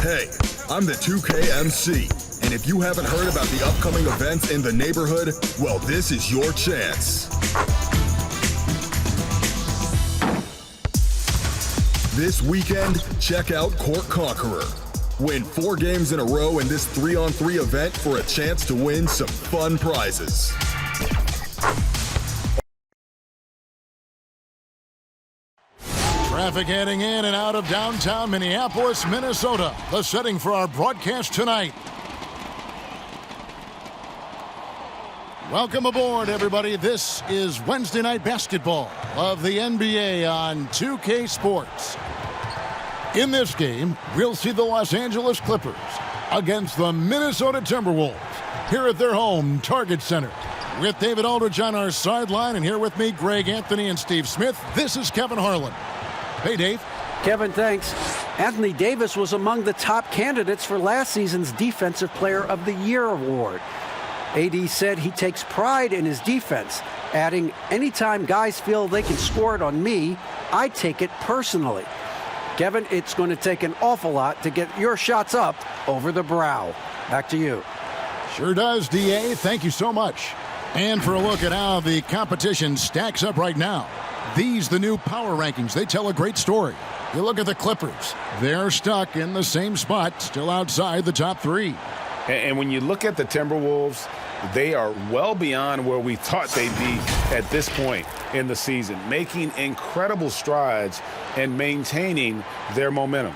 Hey, I'm the 2K MC, and if you haven't heard about the upcoming events in the neighborhood, well, this is your chance. This weekend, check out Court Conqueror. Win 4 games in a row in this 3-on-3 event for a chance to win some fun prizes. Traffic heading in and out of downtown Minneapolis, Minnesota. The setting for our broadcast tonight. Welcome aboard, everybody. This is Wednesday Night Basketball of the NBA on 2K Sports. In this game, we'll see the Los Angeles Clippers against the Minnesota Timberwolves here at their home Target Center. With David Aldridge on our sideline, and here with me, Greg Anthony and Steve Smith, this is Kevin Harlan. Hey, Dave. Kevin, thanks. Anthony Davis was among the top candidates for last season's Defensive Player of the Year award. AD said he takes pride in his defense, adding, anytime guys feel they can score it on me, I take it personally. Kevin, it's going to take an awful lot to get your shots up over the brow. Back to you. Sure does, DA. Thank you so much. And for a look at how the competition stacks up right now. These, the new power rankings, they tell a great story. You look at the Clippers. They're stuck in the same spot, still outside the top 3. And when you look at the Timberwolves, they are well beyond where we thought they'd be at this point in the season, making incredible strides and maintaining their momentum.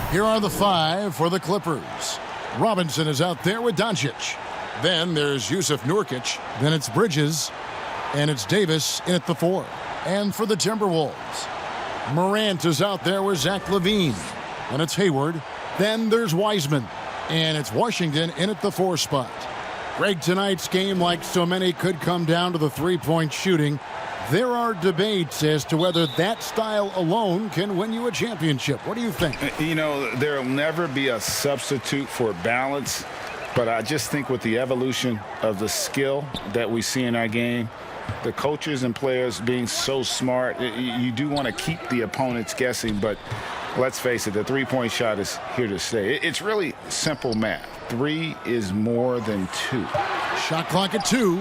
Here are the 5 for the Clippers. Robinson is out there with Doncic. Then there's Yusuf Nurkic. Then it's Bridges. And it's Davis in at the 4. And for the Timberwolves, Morant is out there with Zach LaVine. And it's Hayward. Then there's Wiseman. And it's Washington in at the 4 spot. Greg, tonight's game, like so many, could come down to the three-point shooting. There are debates as to whether that style alone can win you a championship. What do you think? You know, there'll never be a substitute for balance. But I just think with the evolution of the skill that we see in our game, the coaches and players being so smart, you do want to keep the opponents guessing. But let's face it, the three-point shot is here to stay. It's really simple math. 3 is more than 2. Shot clock at 2.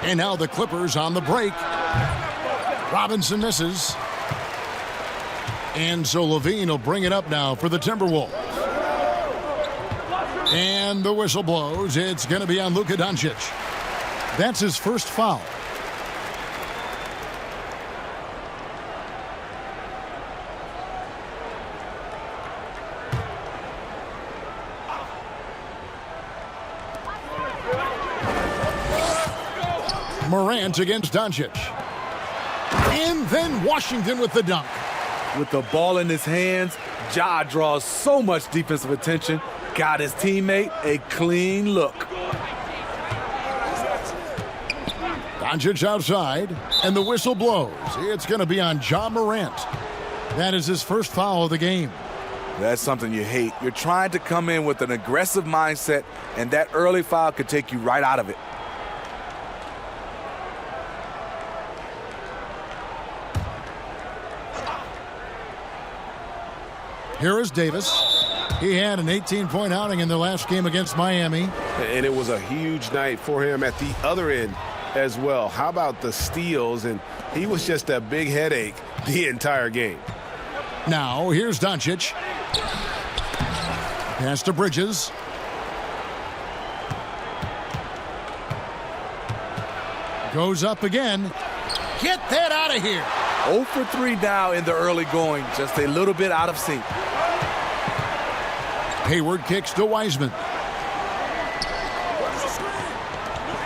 And now the Clippers on the break. Robinson misses. And so LaVine will bring it up now for the Timberwolves. And the whistle blows. It's going to be on Luka Doncic. That's his first foul. Morant against Doncic. And then Washington with the dunk. With the ball in his hands, Ja draws so much defensive attention. Got his teammate a clean look. Doncic outside, and the whistle blows. It's going to be on Ja Morant. That is his first foul of the game. That's something you hate. You're trying to come in with an aggressive mindset, and that early foul could take you right out of it. Here is Davis. He had an 18-point outing in their last game against Miami. And it was a huge night for him at the other end as well. How about the steals? And he was just a big headache the entire game. Now, here's Doncic. Pass to Bridges. Goes up again. Get that out of here. 0 for 3 now in the early going. Just a little bit out of sync. Hayward kicks to Wiseman.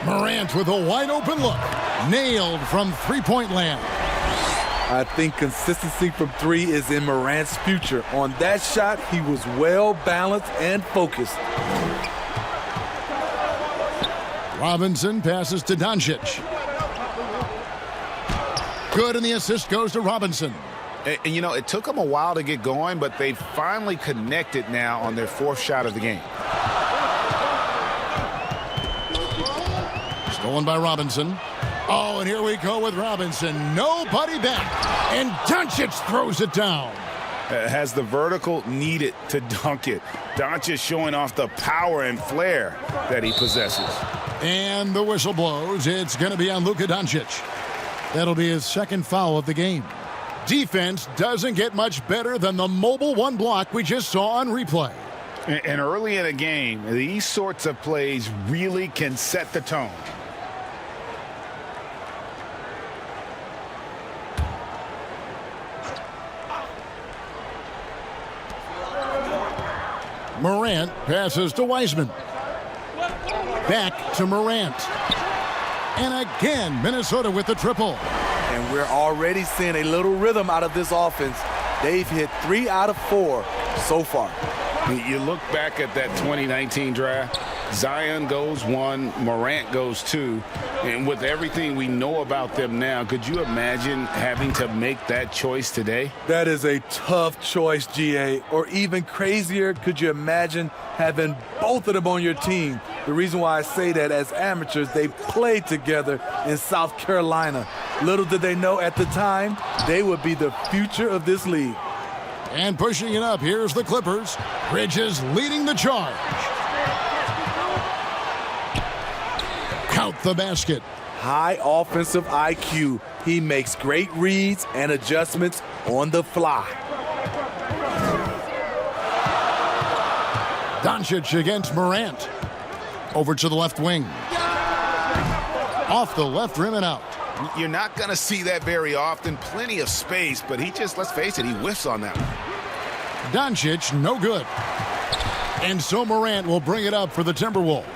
Morant with a wide open look. Nailed from three-point land. I think consistency from 3 is in Morant's future. On that shot, he was well balanced and focused. Robinson passes to Doncic. Good, and the assist goes to Robinson. And, you know, it took them a while to get going, but they finally connected now on their 4th shot of the game. Stolen by Robinson. Oh, and here we go with Robinson. Nobody back. And Doncic throws it down. Has the vertical needed to dunk it. Doncic showing off the power and flair that he possesses. And the whistle blows. It's going to be on Luka Doncic. That'll be his second foul of the game. Defense doesn't get much better than the mobile one block we just saw on replay. And early in a game, these sorts of plays really can set the tone. Morant passes to Wiseman. Back to Morant. And again, Minnesota with the triple. And we're already seeing a little rhythm out of this offense. They've hit 3 out of 4 so far. You look back at that 2019 draft, Zion goes 1, Morant goes 2, and with everything we know about them now, could you imagine having to make that choice today? That is a tough choice, GA. Or even crazier, could you imagine having both of them on your team? The reason why I say that, as amateurs, they played together in South Carolina. Little did they know at the time, they would be the future of this league. And pushing it up, here's the Clippers. Bridges leading the charge. Count the basket. High offensive IQ. He makes great reads and adjustments on the fly. Doncic against Morant. Over to the left wing. Off the left rim and out. You're not going to see that very often. Plenty of space, but he just, let's face it, he whiffs on that one. Doncic, no good. And so Morant will bring it up for the Timberwolves.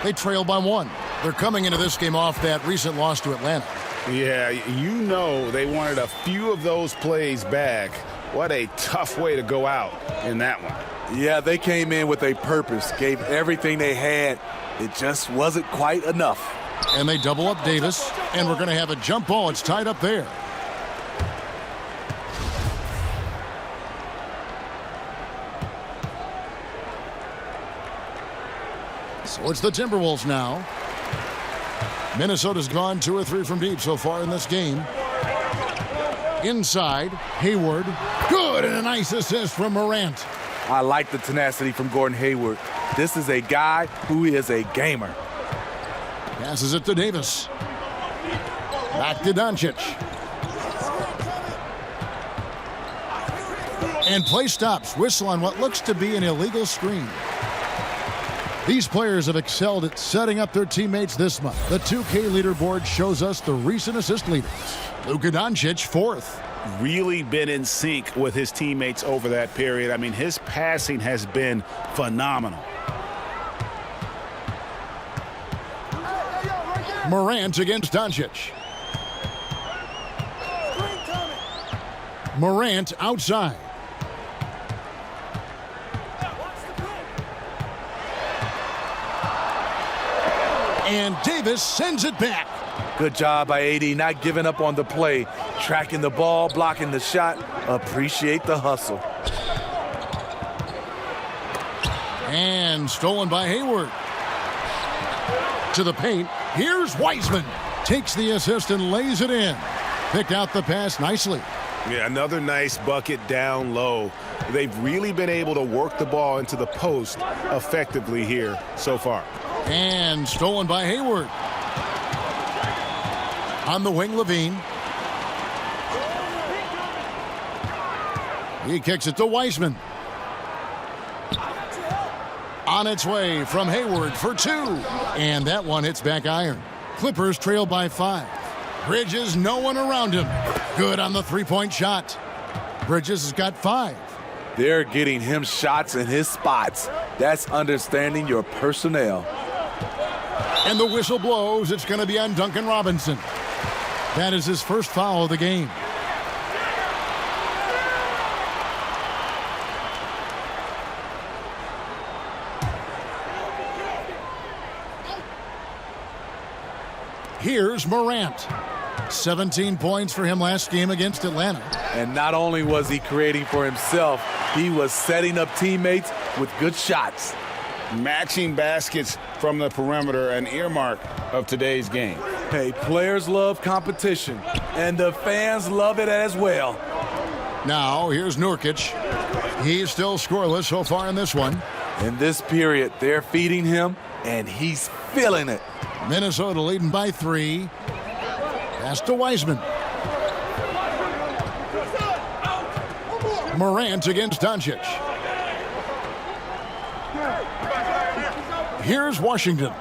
They trail by 1. They're coming into this game off that recent loss to Atlanta. Yeah, you know they wanted a few of those plays back. What a tough way to go out in that one. Yeah, they came in with a purpose, gave everything they had. It just wasn't quite enough. And they double up Davis, and we're going to have a jump ball. It's tied up there. So it's the Timberwolves now. Minnesota's gone 2 or 3 from deep so far in this game. Inside, Hayward. Good, and a nice assist from Morant. I like the tenacity from Gordon Hayward. This is a guy who is a gamer. Passes it to Davis. Back to Doncic. And play stops. Whistle on what looks to be an illegal screen. These players have excelled at setting up their teammates this month. The 2K leaderboard shows us the recent assist leaders. Luka Doncic, 4th. Really been in sync with his teammates over that period. I mean, his passing has been phenomenal. Morant against Doncic. Morant outside. And Davis sends it back. Good job by AD, not giving up on the play. Tracking the ball, blocking the shot. Appreciate the hustle. And stolen by Hayward. To the paint. Here's Wiseman. Takes the assist and lays it in. Picked out the pass nicely. Yeah, another nice bucket down low. They've really been able to work the ball into the post effectively here so far. And stolen by Hayward. On the wing, Levine. He kicks it to Wiseman. On its way from Hayward for 2. And that one hits back iron. Clippers trail by 5. Bridges, no one around him. Good on the three-point shot. Bridges has got 5. They're getting him shots in his spots. That's understanding your personnel. And the whistle blows. It's going to be on Duncan Robinson. That is his first foul of the game. Here's Morant. 17 points for him last game against Atlanta. And not only was he creating for himself, he was setting up teammates with good shots. Matching baskets from the perimeter, an earmark of today's game. Hey, players love competition, and the fans love it as well. Now, here's Nurkic. He's still scoreless so far in this one. In this period, they're feeding him, and he's feeling it. Minnesota leading by 3. Pass to Wiseman. Morant against Doncic. Here's Washington.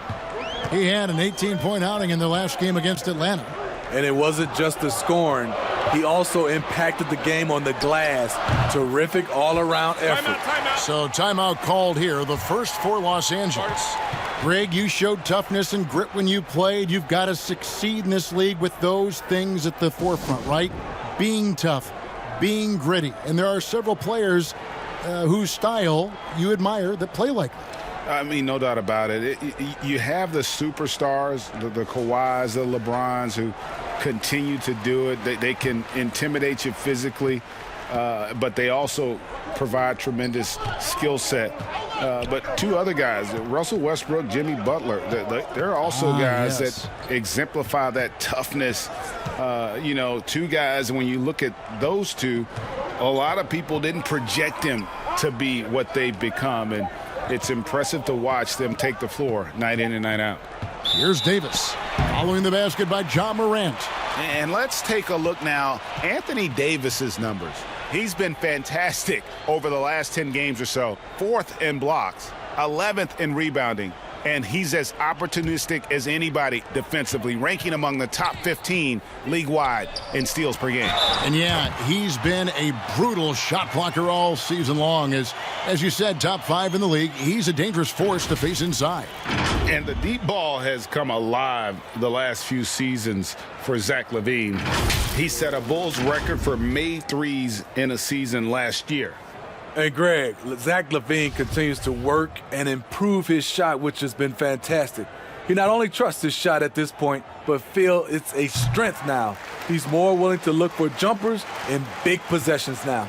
He had an 18-point outing in their last game against Atlanta. And it wasn't just the scoring. He also impacted the game on the glass. Terrific all-around effort. So timeout called here, the first for Los Angeles. Greg, you showed toughness and grit when you played. You've got to succeed in this league with those things at the forefront, right? Being tough, being gritty. And there are several players whose style you admire that play like that. I mean, no doubt about it. You have the superstars, the Kawhis, the LeBrons, who continue to do it. They can intimidate you physically, but they also provide tremendous skill set. But two other guys, Russell Westbrook, Jimmy Butler, they're also guys that exemplify that toughness. Two guys, when you look at those two, a lot of people didn't project them to be what they've become. And it's impressive to watch them take the floor night in and night out. Here's Davis following the basket by John Morant. And let's take a look now. Anthony Davis's numbers. He's been fantastic over the last 10 games or so. 4th in blocks, 11th in rebounding, and he's as opportunistic as anybody defensively, ranking among the top 15 league-wide in steals per game. And yeah, he's been a brutal shot blocker all season long. As you said, top 5 in the league. He's a dangerous force to face inside. And the deep ball has come alive the last few seasons for Zach LaVine. He set a Bulls record for made threes in a season last year. Hey, Greg, Zach LaVine continues to work and improve his shot, which has been fantastic. He not only trusts his shot at this point, but feels it's a strength now. He's more willing to look for jumpers in big possessions now.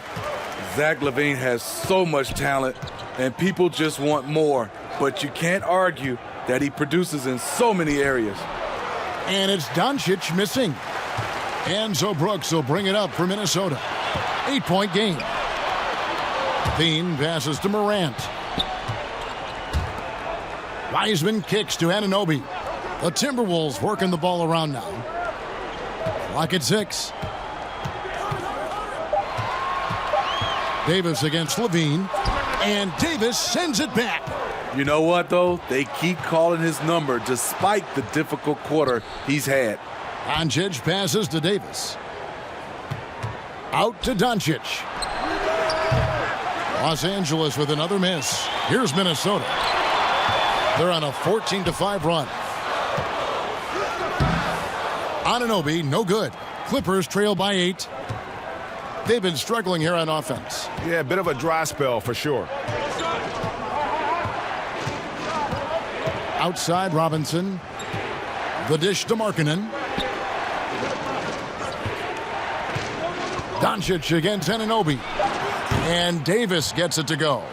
Zach LaVine has so much talent, and people just want more. But you can't argue that he produces in so many areas. And it's Doncic missing. And so Brooks will bring it up for Minnesota. 8-point game. LaVine passes to Morant. Wiseman kicks to Anunoby. The Timberwolves working the ball around now. Clock at 6. Davis against LaVine. And Davis sends it back. You know what, though? They keep calling his number despite the difficult quarter he's had. Doncic passes to Davis. Out to Doncic. Los Angeles with another miss. Here's Minnesota. They're on a 14-5 run. Anunoby, no good. Clippers trail by 8. They've been struggling here on offense. Yeah, a bit of a dry spell for sure. Outside Robinson. The dish to Markkanen. Doncic against Anunoby. And Davis gets it to go.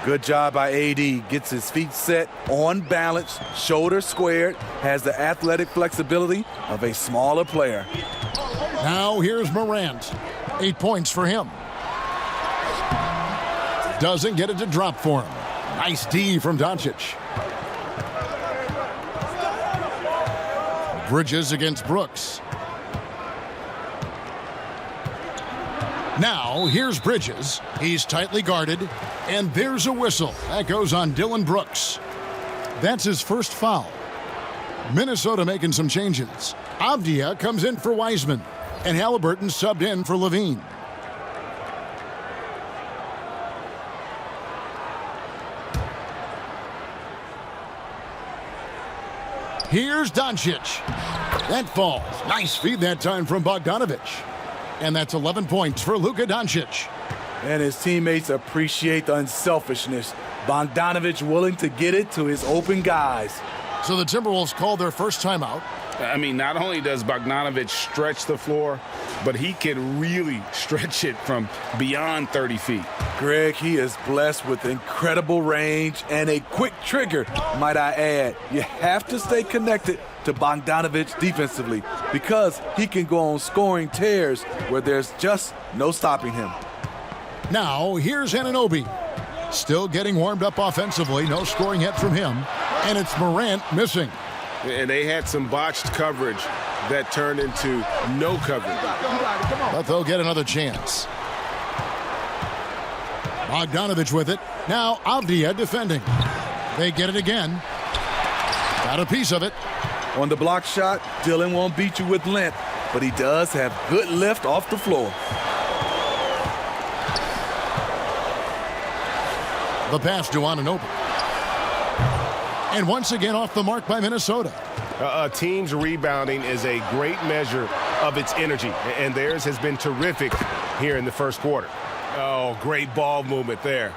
Good job by AD. Gets his feet set, on balance, shoulder squared, has the athletic flexibility of a smaller player. Now here's Morant. 8 points for him. Doesn't get it to drop for him. Nice D from Doncic. Bridges against Brooks. Now, here's Bridges. He's tightly guarded, and there's a whistle. That goes on Dillon Brooks. That's his first foul. Minnesota making some changes. Avdia comes in for Wiseman, and Halliburton subbed in for LaVine. Here's Doncic. That falls. Nice feed that time from Bogdanovich. And that's 11 points for Luka Doncic. And his teammates appreciate the unselfishness. Bogdanovich willing to get it to his open guys. So the Timberwolves call their first timeout. I mean, not only does Bogdanović stretch the floor, but he can really stretch it from beyond 30 feet. Greg, he is blessed with incredible range and a quick trigger, might I add. You have to stay connected to Bogdanović defensively because he can go on scoring tears where there's just no stopping him. Now, here's Anunoby. Still getting warmed up offensively. No scoring yet from him. And it's Morant missing. And they had some botched coverage that turned into no coverage. But they'll get another chance. Bogdanović with it. Now Avdia defending. They get it again. Got a piece of it. On the block shot, Dillon won't beat you with length, but he does have good lift off the floor. The pass to Anunoby. And once again off the mark by Minnesota. A team's rebounding is a great measure of its energy, and theirs has been terrific here in the first quarter. Oh, great ball movement there.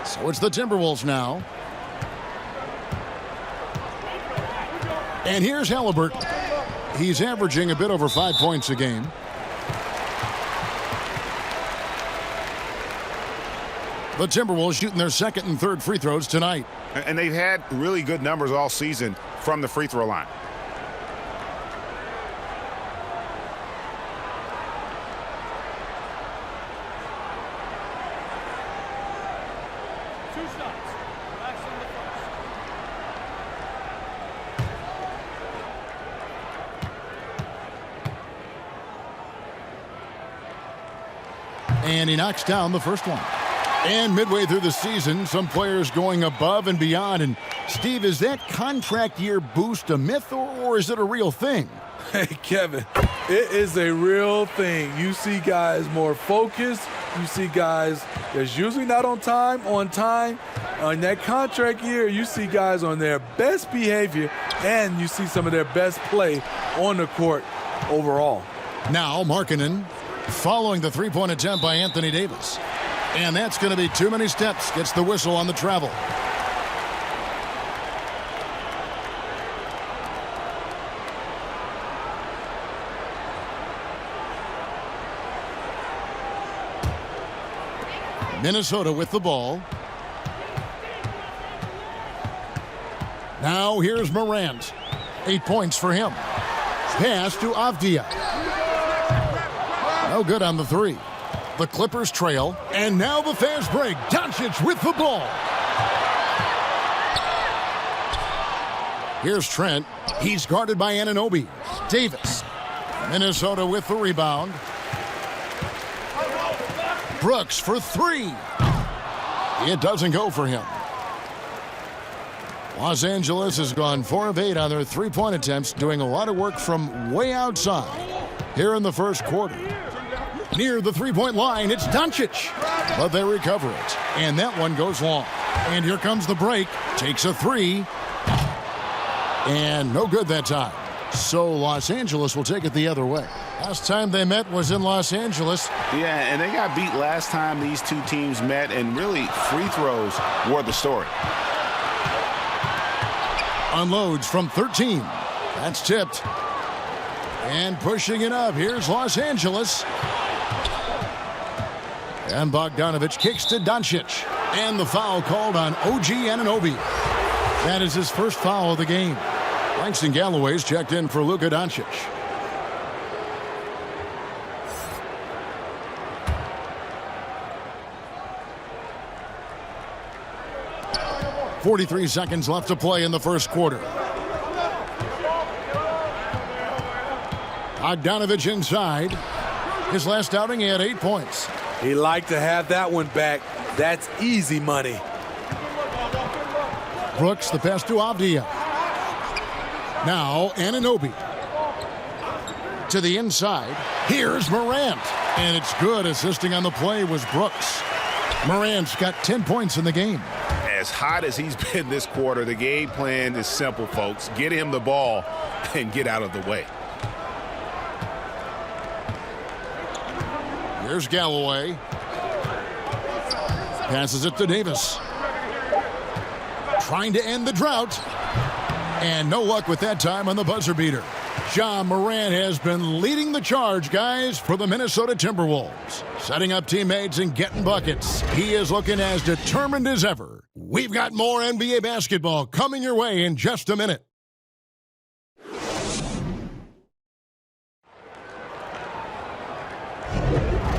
So it's the Timberwolves now. And here's Halliburton. He's averaging a bit over 5 points a game. The Timberwolves shooting their second and third free throws tonight. And they've had really good numbers all season from the free throw line. And he knocks down the first one. And midway through the season, some players going above and beyond. And, Steve, is that contract year boost a myth or is it a real thing? Hey, Kevin, it is a real thing. You see guys more focused. You see guys that's usually not on time. On that contract year, you see guys on their best behavior, and you see some of their best play on the court overall. Now, Markkanen following the three-point attempt by Anthony Davis. And that's going to be too many steps. Gets the whistle on the travel. Minnesota with the ball. Now here's Morant. 8 points for him. Pass to Avdia. No good on the three. The Clippers trail, and now the fast break. Doncic with the ball. Here's Trent. He's guarded by Anunoby. Davis. Minnesota with the rebound. Brooks for three. It doesn't go for him. Los Angeles has gone 4 of 8 on their three-point attempts, doing a lot of work from way outside here in the first quarter. Near the three-point line, it's Doncic. But they recover it. And that one goes long. And here comes the break. Takes a three. And no good that time. So Los Angeles will take it the other way. Last time they met was in Los Angeles. Yeah, and they got beat last time these two teams met, and really free throws were the story. Unloads from 13. That's tipped. And pushing it up. Here's Los Angeles. And Bogdanović kicks to Doncic. And the foul called on OG Anunoby. That is his first foul of the game. Langston Galloway's checked in for Luka Doncic. .43 seconds left to play in the first quarter. Bogdanović inside. His last outing, he had 8 points. He liked to have that one back. That's easy money. Brooks, the pass to Avdia. Now, Anunoby. To the inside. Here's Morant. And it's good. Assisting on the play was Brooks. Morant's got 10 points in the game. As hot as he's been this quarter, the game plan is simple, folks. Get him the ball and get out of the way. Here's Galloway. Passes it to Davis. Trying to end the drought. And no luck with that time on the buzzer beater. Ja Morant has been leading the charge, guys, for the Minnesota Timberwolves. Setting up teammates and getting buckets. He is looking as determined as ever. We've got more NBA basketball coming your way in just a minute.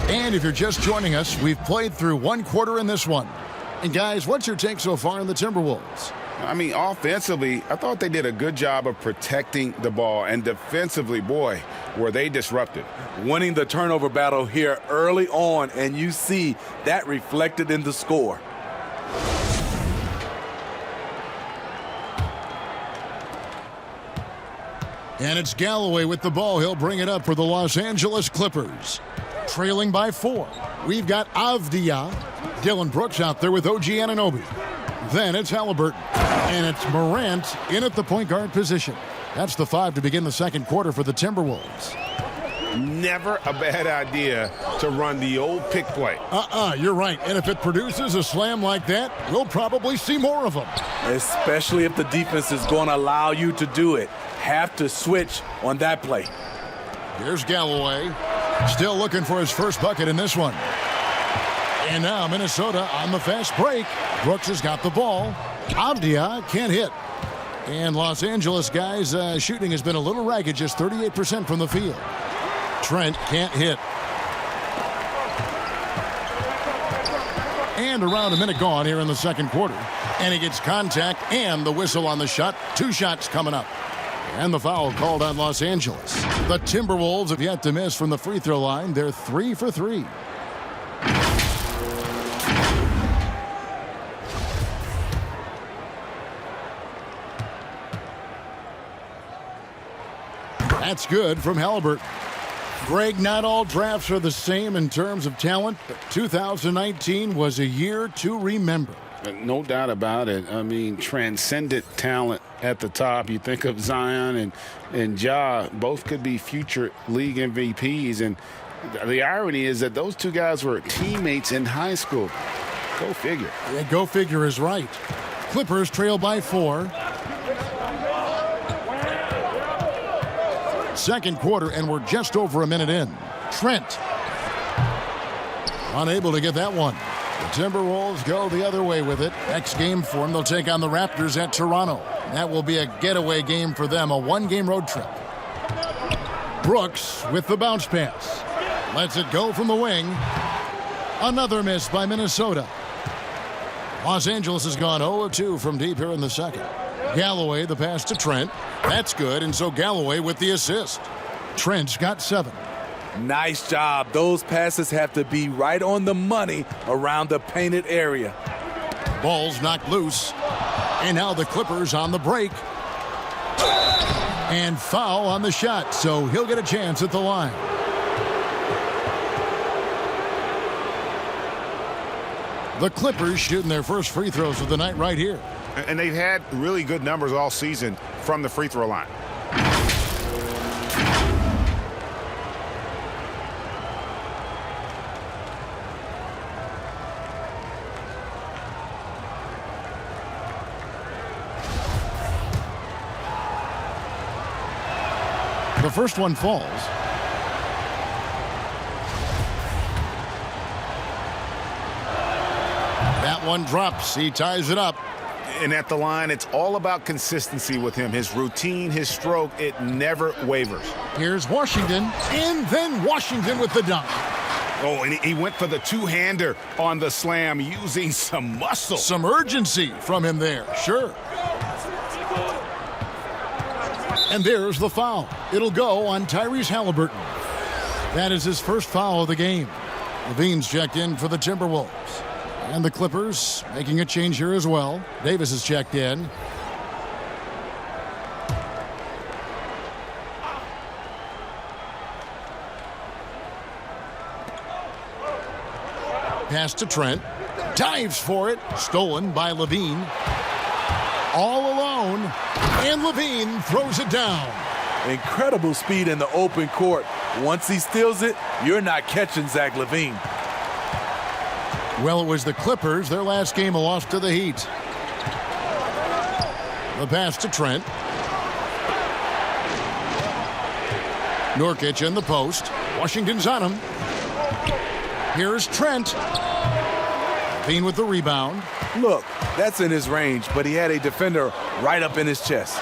And if you're just joining us, we've played through one quarter in this one. And guys, what's your take so far on the Timberwolves? I mean, offensively, I thought they did a good job of protecting the ball. And defensively, boy, were they disruptive. Winning the turnover battle here early on, and you see that reflected in the score. And it's Galloway with the ball. He'll bring it up for the Los Angeles Clippers. Trailing by 4. We've got Avdia. Dylan Brooks out there with OG Anunoby. Then it's Halliburton. And it's Morant in at the point guard position. That's the 5 to begin the second quarter for the Timberwolves. Never a bad idea to run the old pick play. You're right. And if it produces a slam like that, we'll probably see more of them. Especially if the defense is going to allow you to do it. Have to switch on that play. Here's Galloway. Still looking for his first bucket in this one. And now Minnesota on the fast break. Brooks has got the ball. Avdia can't hit. And Los Angeles guys shooting has been a little ragged, just 38% from the field. Trent can't hit. And around a minute gone here in the second quarter. And he gets contact and the whistle on the shot. 2 shots coming up. And the foul called on Los Angeles. The Timberwolves have yet to miss from the free throw line. They're 3 for 3. That's good from Halliburton. Greg, not all drafts are the same in terms of talent, but 2019 was a year to remember. No doubt about it. I mean, transcendent talent at the top. You think of Zion and Ja, both could be future league MVPs. And the irony is that those two guys were teammates in high school. Go figure. Yeah, go figure is right. Clippers trail by 4. Second quarter, and we're just over a minute in. Trent. Unable to get that one. The Timberwolves go the other way with it. Next game for them, they'll take on the Raptors at Toronto. That will be a getaway game for them, a 1-game road trip. Brooks with the bounce pass. Lets it go from the wing. Another miss by Minnesota. Los Angeles has gone 0-2 from deep here in the second. Galloway, the pass to Trent. That's good, and so Galloway with the assist. Trent's got 7. Nice job. Those passes have to be right on the money around the painted area. Ball's knocked loose. And now the Clippers on the break. And foul on the shot, so he'll get a chance at the line. The Clippers shooting their first free throws of the night right here. And they've had really good numbers all season from the free throw line. The first one falls. That one drops. He ties it up. And at the line, it's all about consistency with him. His routine, his stroke, it never wavers. Here's Washington, and then Washington with the dunk. Oh, and he went for the two-hander on the slam using some muscle. Some urgency from him there, sure. And there's the foul. It'll go on Tyrese Halliburton. That is his first foul of the game. Levine's checked in for the Timberwolves. And the Clippers making a change here as well. Davis is checked in. Pass to Trent. Dives for it. Stolen by Levine. All alone. And Levine throws it down. Incredible speed in the open court. Once he steals it, you're not catching Zach LaVine. Well, it was the Clippers. Their last game, a loss to the Heat. The pass to Trent. Nurkic in the post. Washington's on him. Here's Trent. Levine with the rebound. Look, that's in his range, but he had a defender right up in his chest.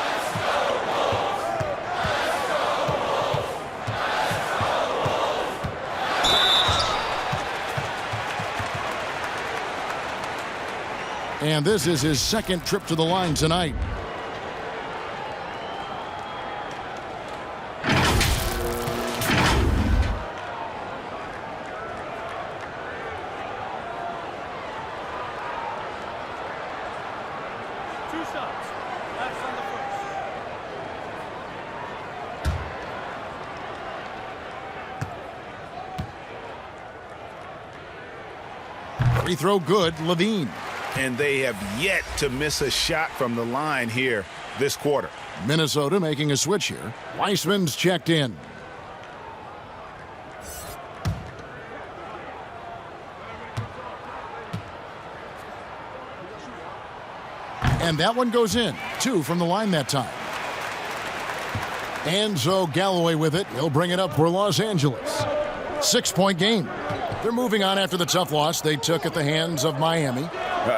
And this is his second trip to the line tonight. Free throw good, Levine. And they have yet to miss a shot from the line here this quarter. Minnesota making a switch here. Weissman's checked in. And that one goes in. 2 from the line that time. And so Galloway with it. He'll bring it up for Los Angeles. 6-point game. They're moving on after the tough loss they took at the hands of Miami.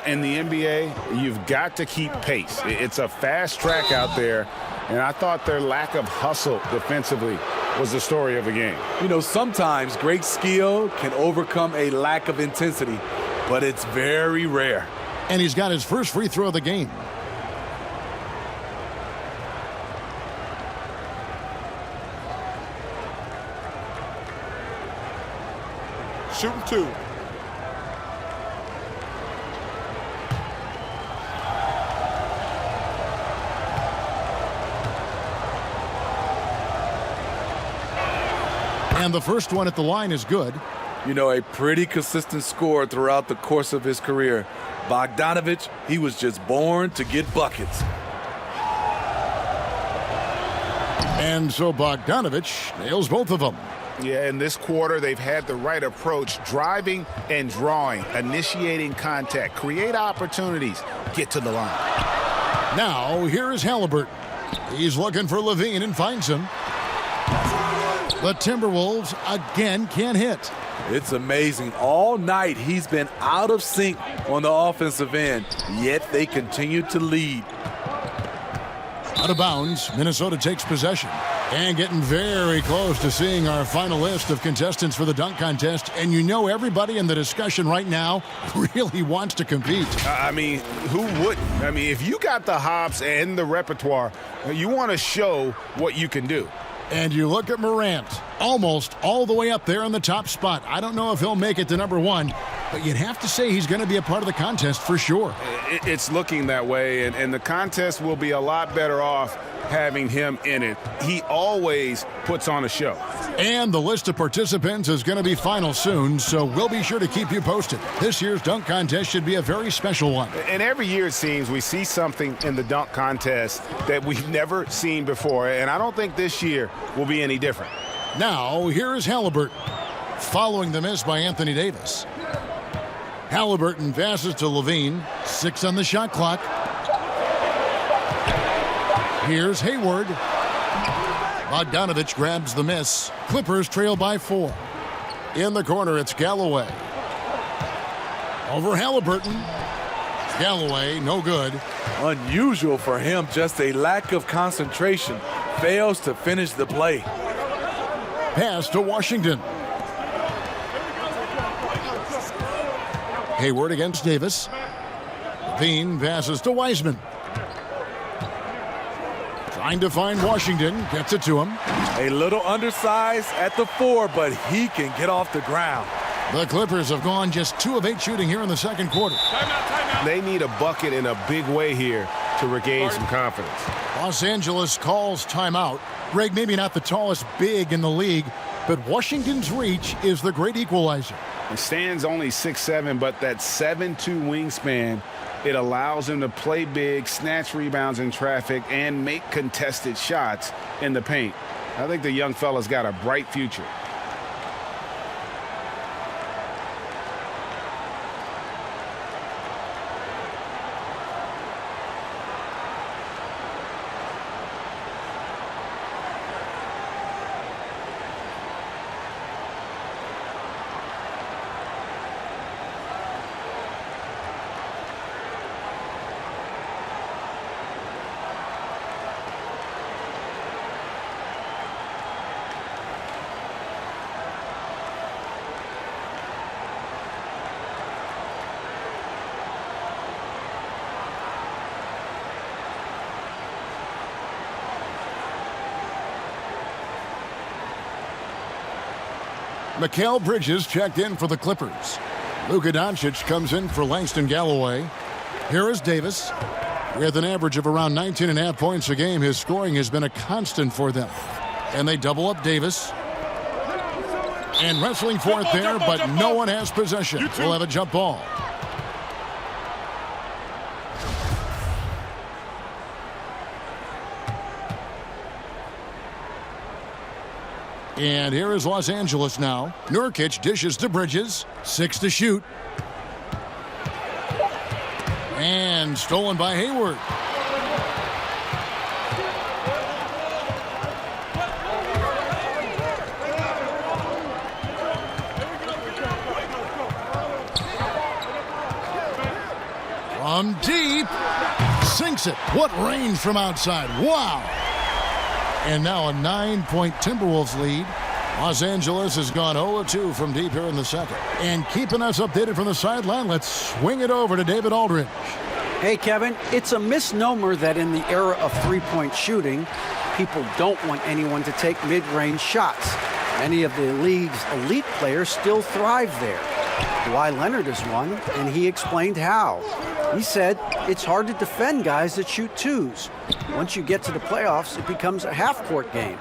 In the NBA, you've got to keep pace. It's a fast track out there, and I thought their lack of hustle defensively was the story of the game. You know, sometimes great skill can overcome a lack of intensity, but it's very rare. And he's got his first free throw of the game. Shooting 2. And the first one at the line is good. You know, a pretty consistent scorer throughout the course of his career. Bogdanovich, he was just born to get buckets. And so Bogdanovich nails both of them. Yeah, in this quarter, they've had the right approach, driving and drawing, initiating contact, create opportunities, get to the line. Now, here is Halliburton. He's looking for Levine and finds him. The Timberwolves again can't hit. It's amazing. All night he's been out of sync on the offensive end, yet they continue to lead. Out of bounds, Minnesota takes possession. And getting very close to seeing our final list of contestants for the dunk contest. And you know everybody in the discussion right now really wants to compete. I mean, who wouldn't? I mean, if you got the hops and the repertoire, you want to show what you can do. And you look at Morant, almost all the way up there in the top spot. I don't know if he'll make it to number 1, but you'd have to say he's going to be a part of the contest for sure. It's looking that way, and the contest will be a lot better off having him in it. He always puts on a show. And the list of participants is going to be final soon, so we'll be sure to keep you posted. This year's dunk contest should be a very special one. And every year it seems we see something in the dunk contest that we've never seen before, and I don't think this year will be any different. Now, here is Halliburton, following the miss by Anthony Davis. Halliburton passes to Levine, 6 on the shot clock. Here's Hayward. Bogdanovich grabs the miss. Clippers trail by 4. In the corner, it's Galloway. Over Halliburton. Galloway, no good. Unusual for him, just a lack of concentration. Fails to finish the play. Pass to Washington. Hayward against Davis. Levine passes to Wiseman. Trying to find Washington. Gets it to him. A little undersized at the 4, but he can get off the ground. The Clippers have gone just 2 of 8 shooting here in the second quarter. Timeout. They need a bucket in a big way here to regain some confidence. Los Angeles calls timeout. Greg, maybe not the tallest big in the league, but Washington's reach is the great equalizer. He stands only 6'7", but that 7'2" wingspan, it allows him to play big, snatch rebounds in traffic, and make contested shots in the paint. I think the young fella's got a bright future. Mikal Bridges checked in for the Clippers. Luka Doncic comes in for Langston Galloway. Here is Davis. With an average of around 19.5 points a game, his scoring has been a constant for them. And they double up Davis. And wrestling for it there, but no one has possession. We'll have a jump ball. And here is Los Angeles now. Nurkic dishes to Bridges. 6 to shoot. And stolen by Hayward. From deep. Sinks it. What range from outside. Wow. And now a 9-point Timberwolves lead. Los Angeles has gone 0-2 from deep here in the second. And keeping us updated from the sideline, let's swing it over to David Aldridge. Hey, Kevin, it's a misnomer that in the era of three-point shooting, people don't want anyone to take mid-range shots. Many of the league's elite players still thrive there. Kawhi Leonard is one, and he explained how. He said it's hard to defend guys that shoot twos. Once you get to the playoffs, it becomes a half-court game.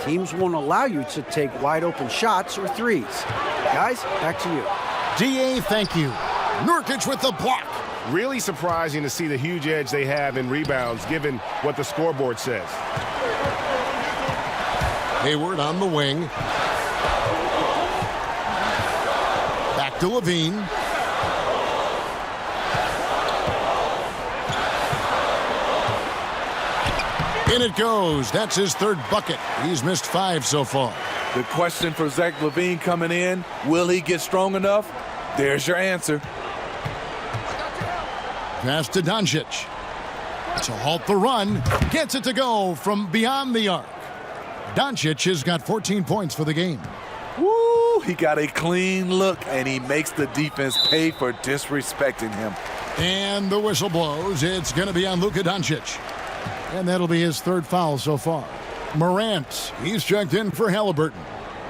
Teams won't allow you to take wide-open shots or threes. Guys, back to you. D.A., thank you. Nurkic with the block. Really surprising to see the huge edge they have in rebounds, given what the scoreboard says. Hayward on the wing. Back to Levine. In it goes. That's his third bucket. He's missed 5 so far. The question for Zach LaVine coming in, will he get strong enough? There's your answer. Pass to Doncic. To halt the run. Gets it to go from beyond the arc. Doncic has got 14 points for the game. Woo! He got a clean look, and he makes the defense pay for disrespecting him. And the whistle blows. It's going to be on Luka Doncic. And that'll be his third foul so far. Morant, he's checked in for Halliburton.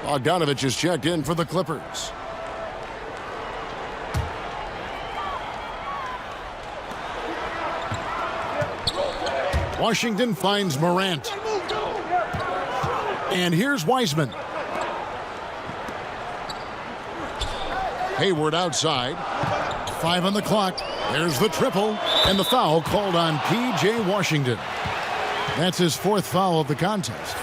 Bogdanovich is checked in for the Clippers. Washington finds Morant. And here's Wiseman. Hayward outside. 5 on the clock. There's the triple. And the foul called on P.J. Washington. That's his 4th foul of the contest.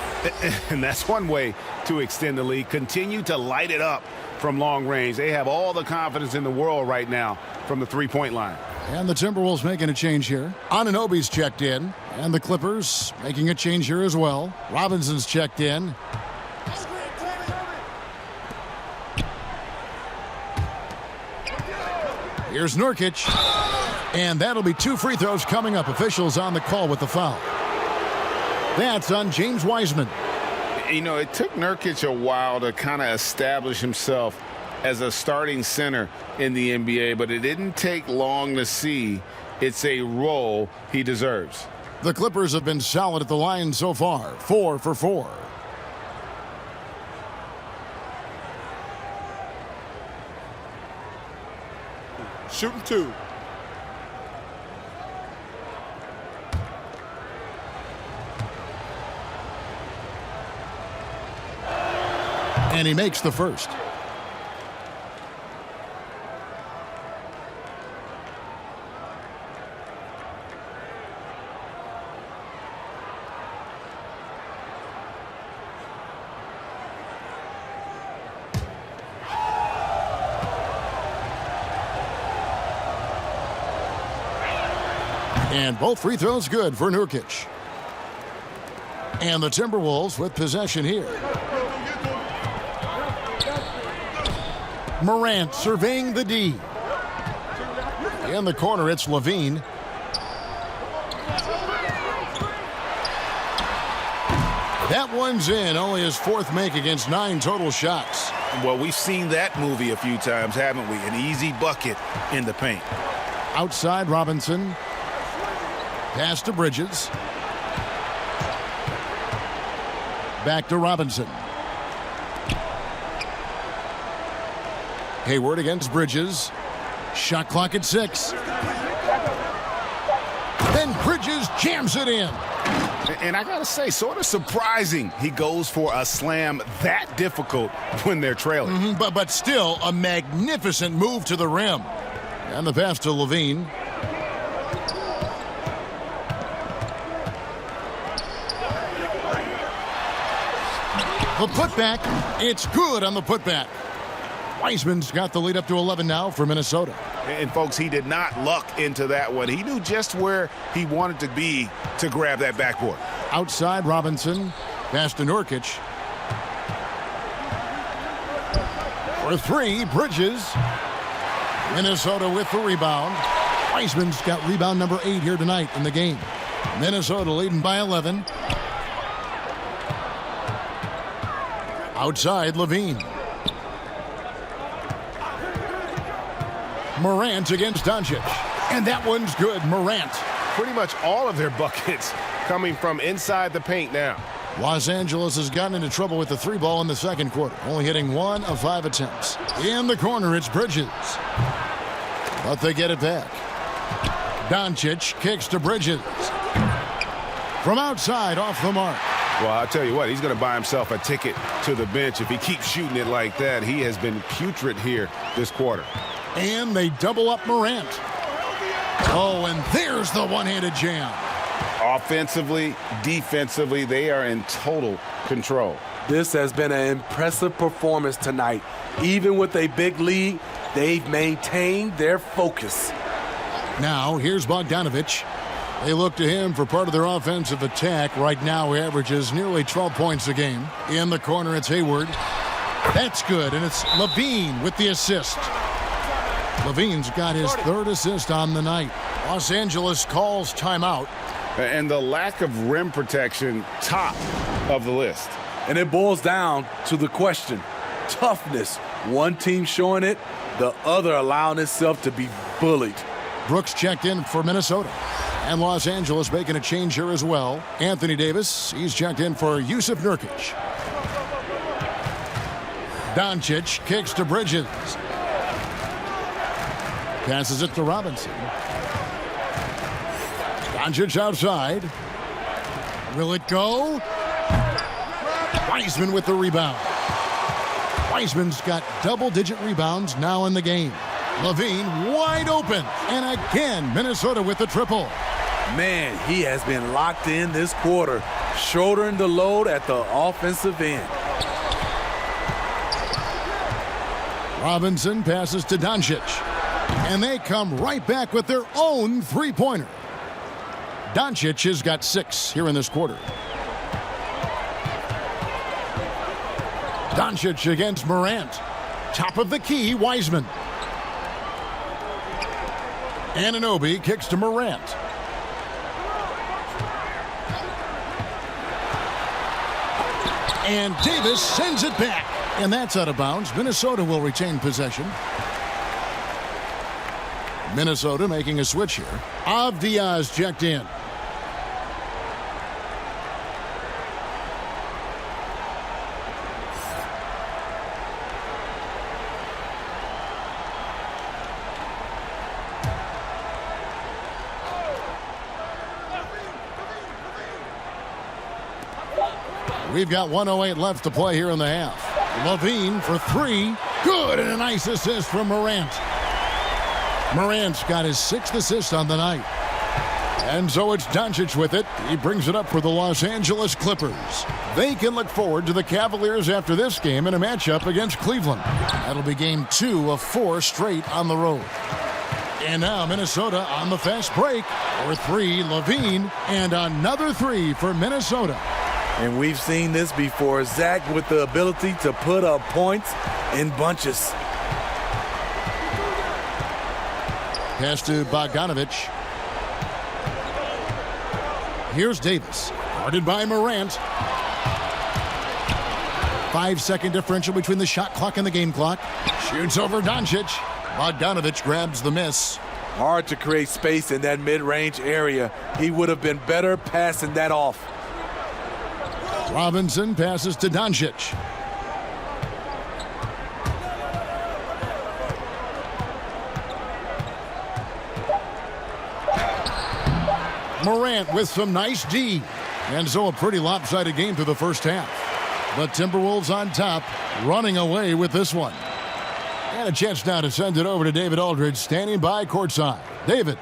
And that's one way to extend the lead. Continue to light it up from long range. They have all the confidence in the world right now from the three-point line. And the Timberwolves making a change here. Anunoby's checked in. And the Clippers making a change here as well. Robinson's checked in. Here's Nurkic. And that'll be 2 free throws coming up. Officials on the call with the foul. That's on James Wiseman. You know, it took Nurkic a while to kind of establish himself as a starting center in the NBA, but it didn't take long to see it's a role he deserves. The Clippers have been solid at the line so far, 4 for 4. Shooting 2. And he makes the first. And both free throws good for Nurkic. And the Timberwolves with possession here. Morant surveying the D. In the corner, it's Levine. That one's in. Only his 4th make against 9 total shots. Well, we've seen that movie a few times, haven't we? An easy bucket in the paint. Outside, Robinson. Pass to Bridges. Back to Robinson. Hayward against Bridges. Shot clock at 6. Then Bridges jams it in. And I got to say, sort of surprising he goes for a slam that difficult when they're trailing. But still a magnificent move to the rim. And the pass to Levine. The putback, it's good on the putback. Wiseman's got the lead up to 11 now for Minnesota. And folks, he did not luck into that one. He knew just where he wanted to be to grab that backboard. Outside, Robinson. Pass to Nurkic. For 3, Bridges. Minnesota with the rebound. Wiseman's got rebound number 8 here tonight in the game. Minnesota leading by 11. Outside, Levine. Morant against Doncic. And that one's good. Morant. Pretty much all of their buckets coming from inside the paint now. Los Angeles has gotten into trouble with the 3 ball in the second quarter, only hitting 1 of 5 attempts. In the corner, it's Bridges. But they get it back. Doncic kicks to Bridges. From outside, off the mark. Well, I'll tell you what, he's going to buy himself a ticket to the bench if he keeps shooting it like that. He has been putrid here this quarter. And they double up Morant. Oh, and there's the one-handed jam. Offensively, defensively, they are in total control. This has been an impressive performance tonight. Even with a big lead, they've maintained their focus. Now, here's Bogdanovich. They look to him for part of their offensive attack. Right now, he averages nearly 12 points a game. In the corner, it's Hayward. That's good, and it's Levine with the assist. Levine's got his 3rd assist on the night. Los Angeles calls timeout. And the lack of rim protection, top of the list. And it boils down to the question, toughness. One team showing it, the other allowing itself to be bullied. Brooks checked in for Minnesota. And Los Angeles making a change here as well. Anthony Davis, he's checked in for Yusuf Nurkic. Doncic kicks to Bridges. Passes it to Robinson. Doncic outside. Will it go? Wiseman with the rebound. Wiseman's got double-digit rebounds now in the game. Levine wide open. And again, Minnesota with the triple. Man, he has been locked in this quarter, shouldering the load at the offensive end. Robinson passes to Doncic. And they come right back with their own three-pointer. Doncic has got 6 here in this quarter. Doncic against Morant. Top of the key, Wiseman. Anunoby kicks to Morant. And Davis sends it back. And that's out of bounds. Minnesota will retain possession. Minnesota making a switch here. Avdiaz checked in. We've got 1:08 left to play here in the half. Levine for 3. Good, and a nice assist from Morant. Morant's got his 6th assist on the night. And so it's Doncic with it. He brings it up for the Los Angeles Clippers. They can look forward to the Cavaliers after this game in a matchup against Cleveland. That'll be game 2 of 4 straight on the road. And now Minnesota on the fast break. For 3, Levine, and another 3 for Minnesota. And we've seen this before. Zach with the ability to put up points in bunches. Pass to Bogdanovich. Here's Davis. Guarded by Morant. 5-second differential between the shot clock and the game clock. Shoots over Doncic. Bogdanovich grabs the miss. Hard to create space in that mid-range area. He would have been better passing that off. Robinson passes to Doncic. Morant with some nice D. And so a pretty lopsided game through the first half. The Timberwolves on top, running away with this one. And a chance now to send it over to David Aldridge, standing by courtside. David.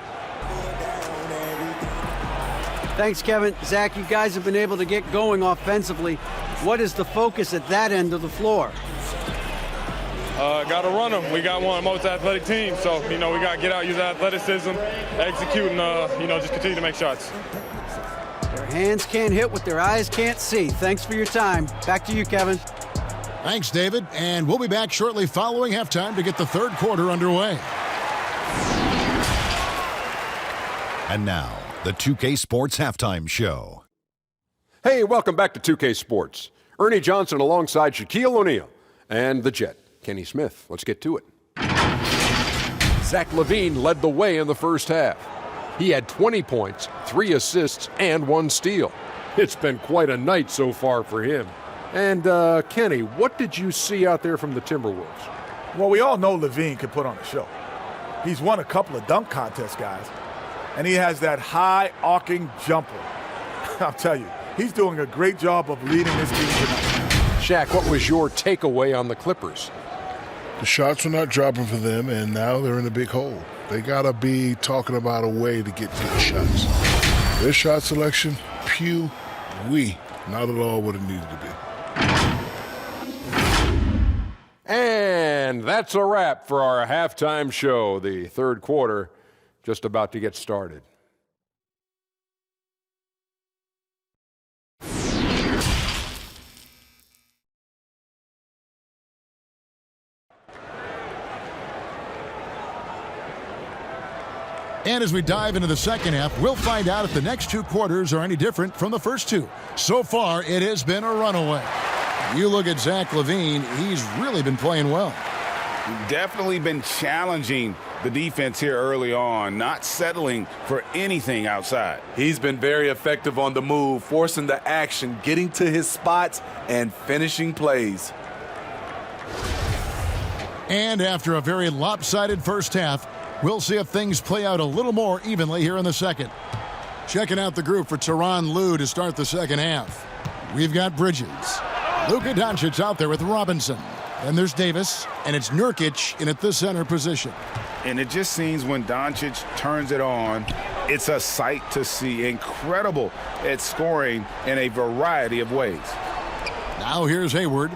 Thanks, Kevin. Zach, you guys have been able to get going offensively. What is the focus at that end of the floor? Got to run them. We got one of the most athletic teams, so, we got to get out, use athleticism, execute, and, just continue to make shots. Their hands can't hit what their eyes can't see. Thanks for your time. Back to you, Kevin. Thanks, David. And we'll be back shortly following halftime to get the third quarter underway. And now, the 2K Sports Halftime Show. Hey, welcome back to 2K Sports. Ernie Johnson alongside Shaquille O'Neal and the Jet, Kenny Smith. Let's get to it. Zach LaVine led the way in the first half. He had 20 points, 3 assists, and 1 steal. It's been quite a night so far for him. And, Kenny, what did you see out there from the Timberwolves? Well, we all know LaVine can put on a show. He's won a couple of dunk contests, guys. And he has that high arcing jumper. I'll tell you, he's doing a great job of leading this team tonight. Shaq, what was your takeaway on the Clippers? The shots were not dropping for them, and now they're in a big hole. They got to be talking about a way to get good shots. Their shot selection, not at all what it needed to be. And that's a wrap for our halftime show. The third quarter just about to get started. And as we dive into the second half, we'll find out if the next 2 quarters are any different from the first 2. So far, it has been a runaway. You look at Zach LaVine, he's really been playing well. Definitely been challenging the defense here early on, not settling for anything outside. He's been very effective on the move, forcing the action, getting to his spots, and finishing plays. And after a very lopsided first half, we'll see if things play out a little more evenly here in the second. Checking out the group for Tyronn Lue to start the second half. We've got Bridges. Luka Doncic out there with Robinson. And there's Davis, and it's Nurkic in at the center position. And it just seems when Doncic turns it on, it's a sight to see. Incredible at scoring in a variety of ways. Now here's Hayward.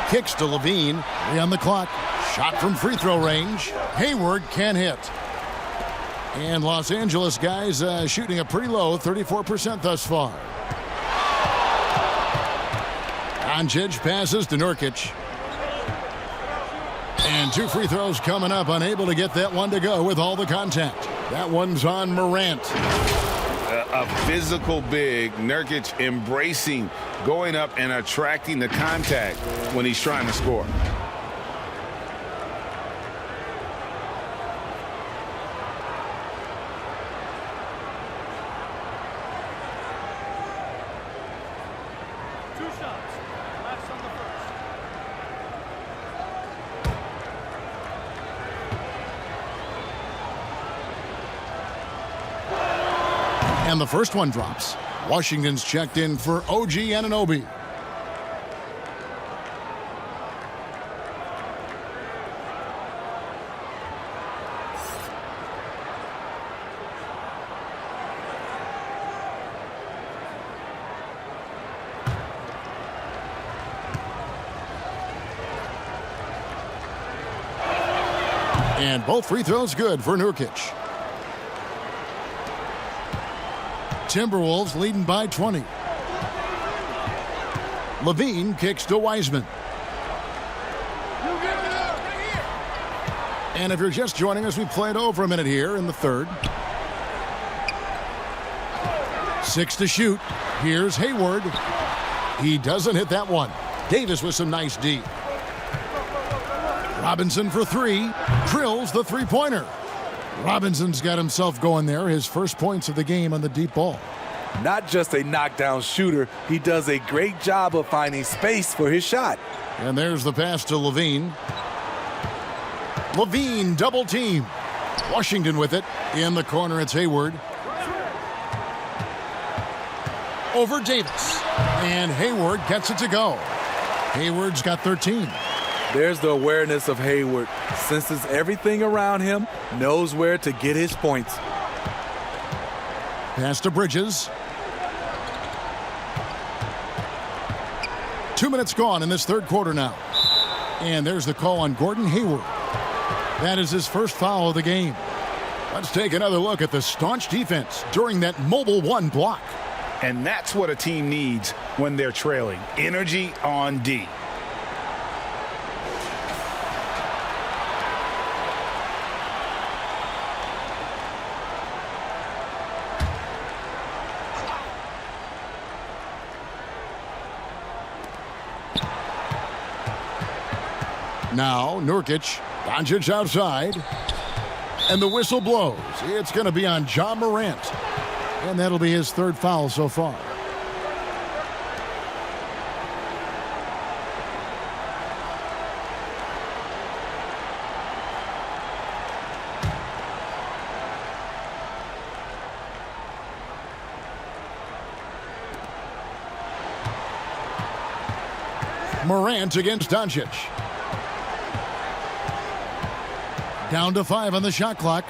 Kicks to LaVine. 3 on the clock. Shot from free throw range. Hayward can't hit. And Los Angeles guys shooting a pretty low 34% thus far. Doncic passes to Nurkic. And 2 free throws coming up. Unable to get that one to go with all the contact. That one's on Morant. A physical big. Nurkic embracing, going up and attracting the contact when he's trying to score. And the first one drops. Washington's checked in for OG Anunoby. And both free throws good for Nurkic. Timberwolves leading by 20. LaVine kicks to Wiseman. And if you're just joining us, we played over a minute here in the third. 6 to shoot. Here's Hayward. He doesn't hit that one. Davis with some nice D. Robinson for 3. Drills the three-pointer. Robinson's got himself going there. His first points of the game on the deep ball. Not just a knockdown shooter, he does a great job of finding space for his shot. And there's the pass to Levine. Levine double team. Washington with it. In the corner, it's Hayward. Over Davis. And Hayward gets it to go. Hayward's got 13. There's the awareness of Hayward. Senses everything around him, knows where to get his points. Pass to Bridges. 2 minutes gone in this third quarter now. And there's the call on Gordon Hayward. That is his first foul of the game. Let's take another look at the staunch defense during that mobile one block. And that's what a team needs when they're trailing. Energy on D. Now, Nurkic, Doncic outside, and the whistle blows. It's going to be on John Morant, and that'll be his third foul so far. Morant against Doncic. Down to 5 on the shot clock.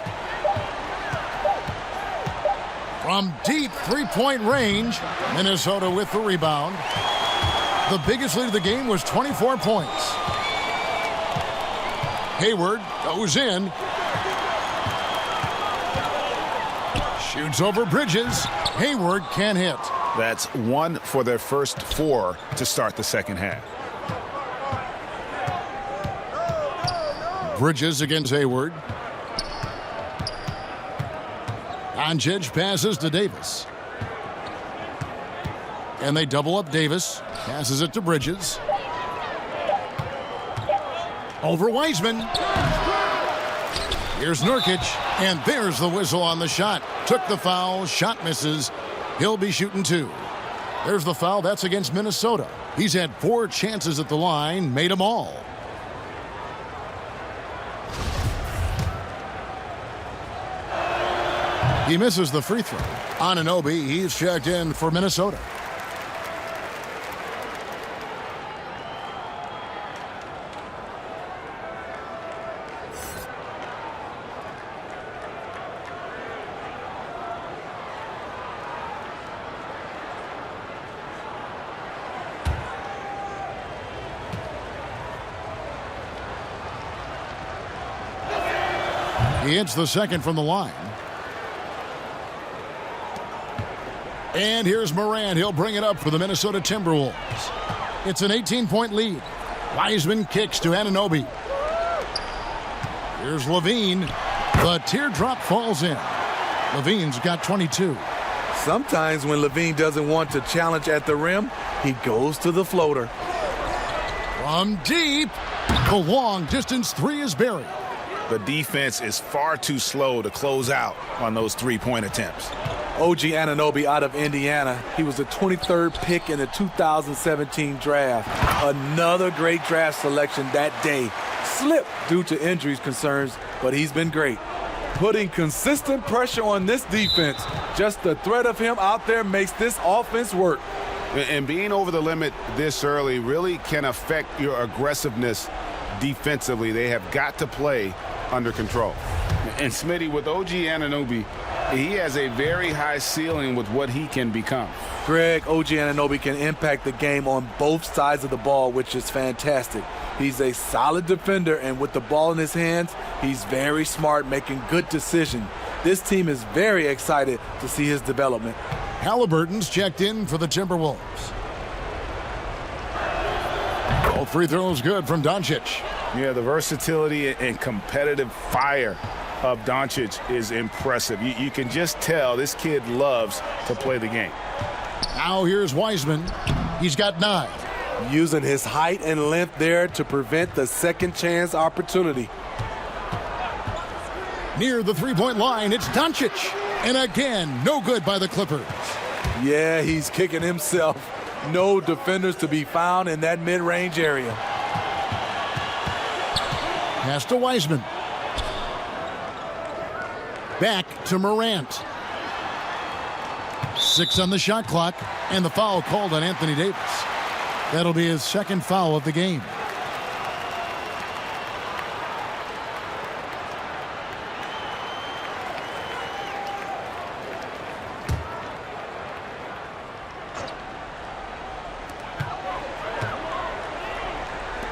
From deep three-point range, Minnesota with the rebound. The biggest lead of the game was 24 points. Hayward goes in. Shoots over Bridges. Hayward can't hit. That's 1 for their first 4 to start the second half. Bridges against Hayward. Doncic passes to Davis. And they double up Davis. Passes it to Bridges. Over Wiseman. Here's Nurkic. And there's the whistle on the shot. Took the foul. Shot misses. He'll be shooting 2. There's the foul. That's against Minnesota. He's had 4 chances at the line. Made them all. He misses the free throw. Anunoby, he's checked in for Minnesota. He hits the second from the line. And here's Morant. He'll bring it up for the Minnesota Timberwolves. It's an 18-point lead. Wiseman kicks to Anunoby. Here's Levine. The teardrop falls in. Levine's got 22. Sometimes when Levine doesn't want to challenge at the rim, he goes to the floater. From deep, the long distance 3 is buried. The defense is far too slow to close out on those three-point attempts. OG Anunoby out of Indiana. He was the 23rd pick in the 2017 draft. Another great draft selection that day. Slipped due to injuries concerns, but he's been great. Putting consistent pressure on this defense. Just the threat of him out there makes this offense work. And being over the limit this early really can affect your aggressiveness defensively. They have got to play under control. And Smitty, with OG Anunoby, he has a very high ceiling with what he can become. Greg, OG Anunoby can impact the game on both sides of the ball, which is fantastic. He's a solid defender, and with the ball in his hands, he's very smart, making good decisions. This team is very excited to see his development. Halliburton's checked in for the Timberwolves. All free throws good from Doncic. Yeah, the versatility and competitive fire of Doncic is impressive. You can just tell this kid loves to play the game. Now here's Wiseman. He's got 9. Using his height and length there to prevent the second chance opportunity. Near the three-point line, it's Doncic. And again, no good by the Clippers. Yeah, he's kicking himself. No defenders to be found in that mid-range area. Pass to Wiseman. Back to Morant. 6 on the shot clock, and the foul called on Anthony Davis. That'll be his second foul of the game.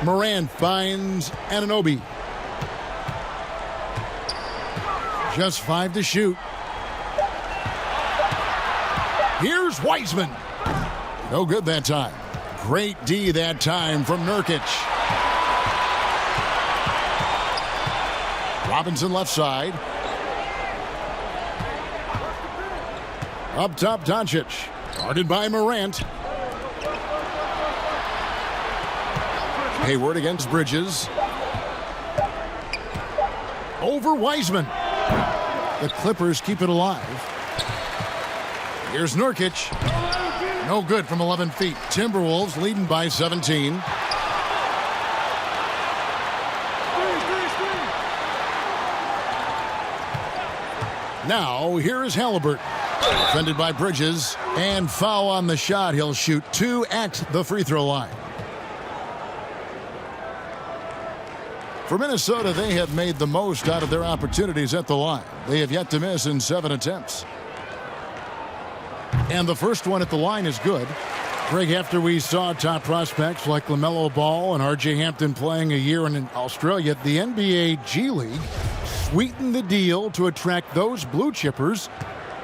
Morant finds Anunoby. Just 5 to shoot. Here's Wiseman. No good that time. Great D that time from Nurkic. Robinson left side. Up top, Doncic. Guarded by Morant. Hayward against Bridges. Over Wiseman. The Clippers keep it alive. Here's Nurkic. No good from 11 feet. Timberwolves leading by 17. Now, here is Halliburton. Defended by Bridges. And foul on the shot. He'll shoot 2 at the free throw line. For Minnesota, they have made the most out of their opportunities at the line. They have yet to miss in 7 attempts. And the first one at the line is good. Greg, after we saw top prospects like LaMelo Ball and R.J. Hampton playing a year in Australia, the NBA G League sweetened the deal to attract those blue chippers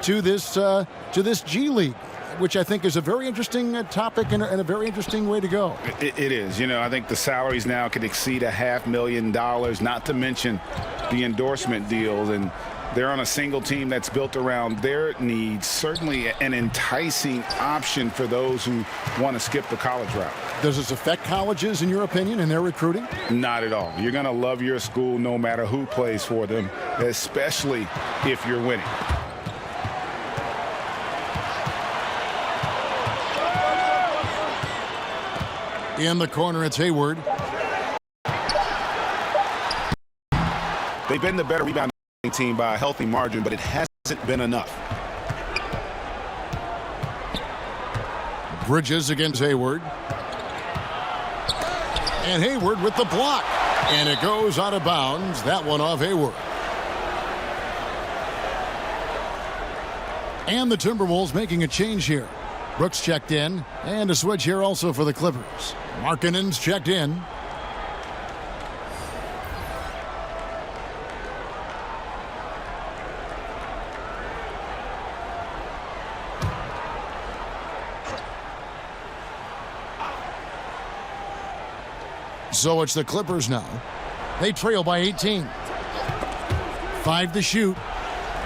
to this G League, which I think is a very interesting topic and a very interesting way to go. It is. You know, I think the salaries now could exceed $500,000, not to mention the endorsement deals. And they're on a single team that's built around their needs. Certainly an enticing option for those who want to skip the college route. Does this affect colleges, in your opinion, in their recruiting? Not at all. You're going to love your school no matter who plays for them, especially if you're winning. In the corner, it's Hayward. They've been the better rebounding team by a healthy margin, but it hasn't been enough. Bridges against Hayward. And Hayward with the block. And it goes out of bounds. That one off Hayward. And the Timberwolves making a change here. Brooks checked in. And a switch here also for the Clippers. Markkanen's checked in. So it's the Clippers now. They trail by 18. 5 to shoot.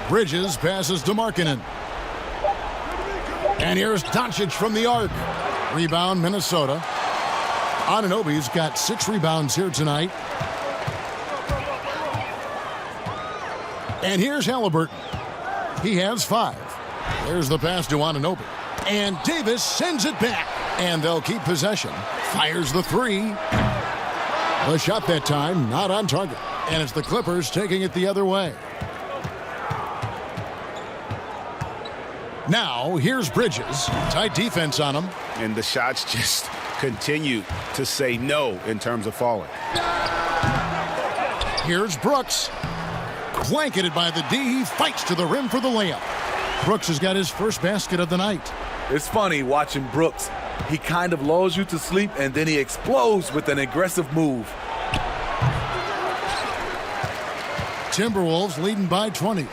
Bridges passes to Markkanen. And here's Doncic from the arc. Rebound, Minnesota. Anunoby's got 6 rebounds here tonight. And here's Halliburton. He has 5. There's the pass to Anunoby. And Davis sends it back. And they'll keep possession. Fires the 3. The shot that time, not on target. And it's the Clippers taking it the other way. Now, here's Bridges. Tight defense on him. And the shots just continue to say no in terms of falling. Here's Brooks. Blanketed by the D. He fights to the rim for the layup. Brooks has got his first basket of the night. It's funny watching Brooks. He kind of lulls you to sleep, and then he explodes with an aggressive move. Timberwolves leading by 20.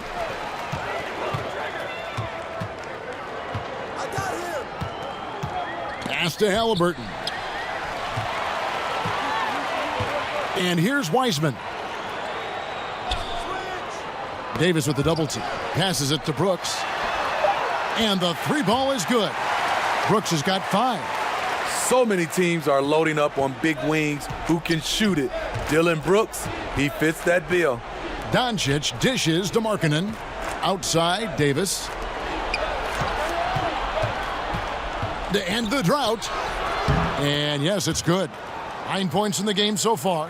Pass to Halliburton. And here's Wiseman. Davis with the double team. Passes it to Brooks. And the 3 ball is good. Brooks has got 5. So many teams are loading up on big wings who can shoot it. Dillon Brooks, he fits that bill. Doncic dishes to Markkanen. Outside, Davis. to end the drought. And yes, it's good. 9 points in the game so far.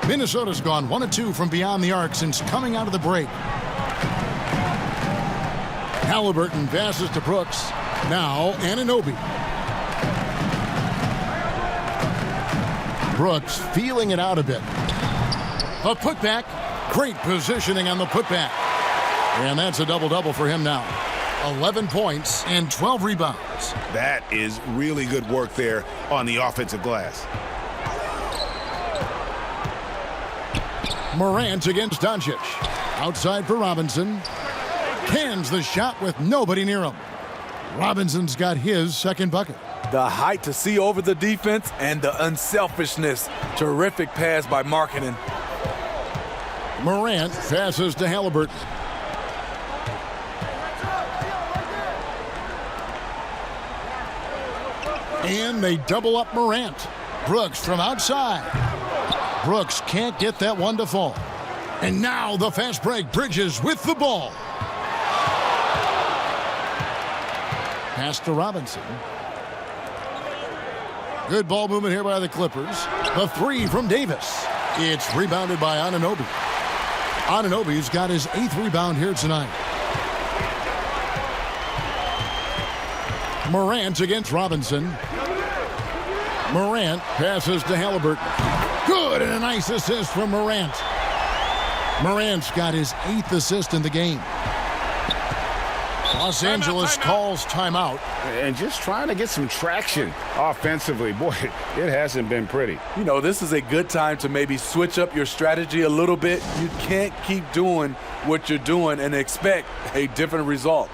Minnesota's gone 1 of 2 from beyond the arc since coming out of the break. Halliburton passes to Brooks. Now Anunoby. Brooks feeling it out a bit. A putback. Great positioning on the putback. And that's a double-double for him now. 11 points and 12 rebounds. That is really good work there on the offensive glass. Morant against Doncic. Outside for Robinson. Cans the shot with nobody near him. Robinson's got his second bucket. The height to see over the defense and the unselfishness. Terrific pass by Markkanen. Morant passes to Halliburton. And they double up Morant. Brooks from outside. Brooks can't get that one to fall. And now the fast break. Bridges with the ball. Pass to Robinson. Good ball movement here by the Clippers. The three from Davis. It's rebounded by Anunoby. Anunoby's got his 8th rebound here tonight. Morant against Robinson. Morant passes to Halliburton. Good, and a nice assist from Morant. Morant's got his 8th assist in the game. Los Angeles calls timeout. And just trying to get some traction offensively. Boy, it hasn't been pretty. You know, this is a good time to maybe switch up your strategy a little bit. You can't keep doing what you're doing and expect a different result.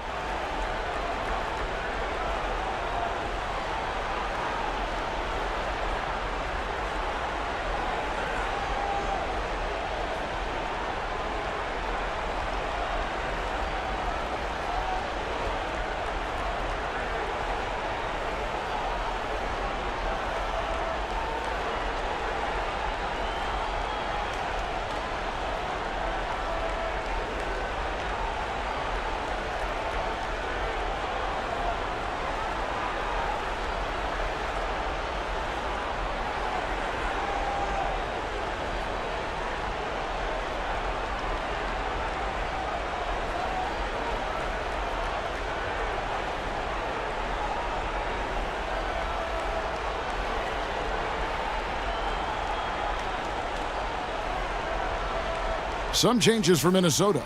Some changes for Minnesota.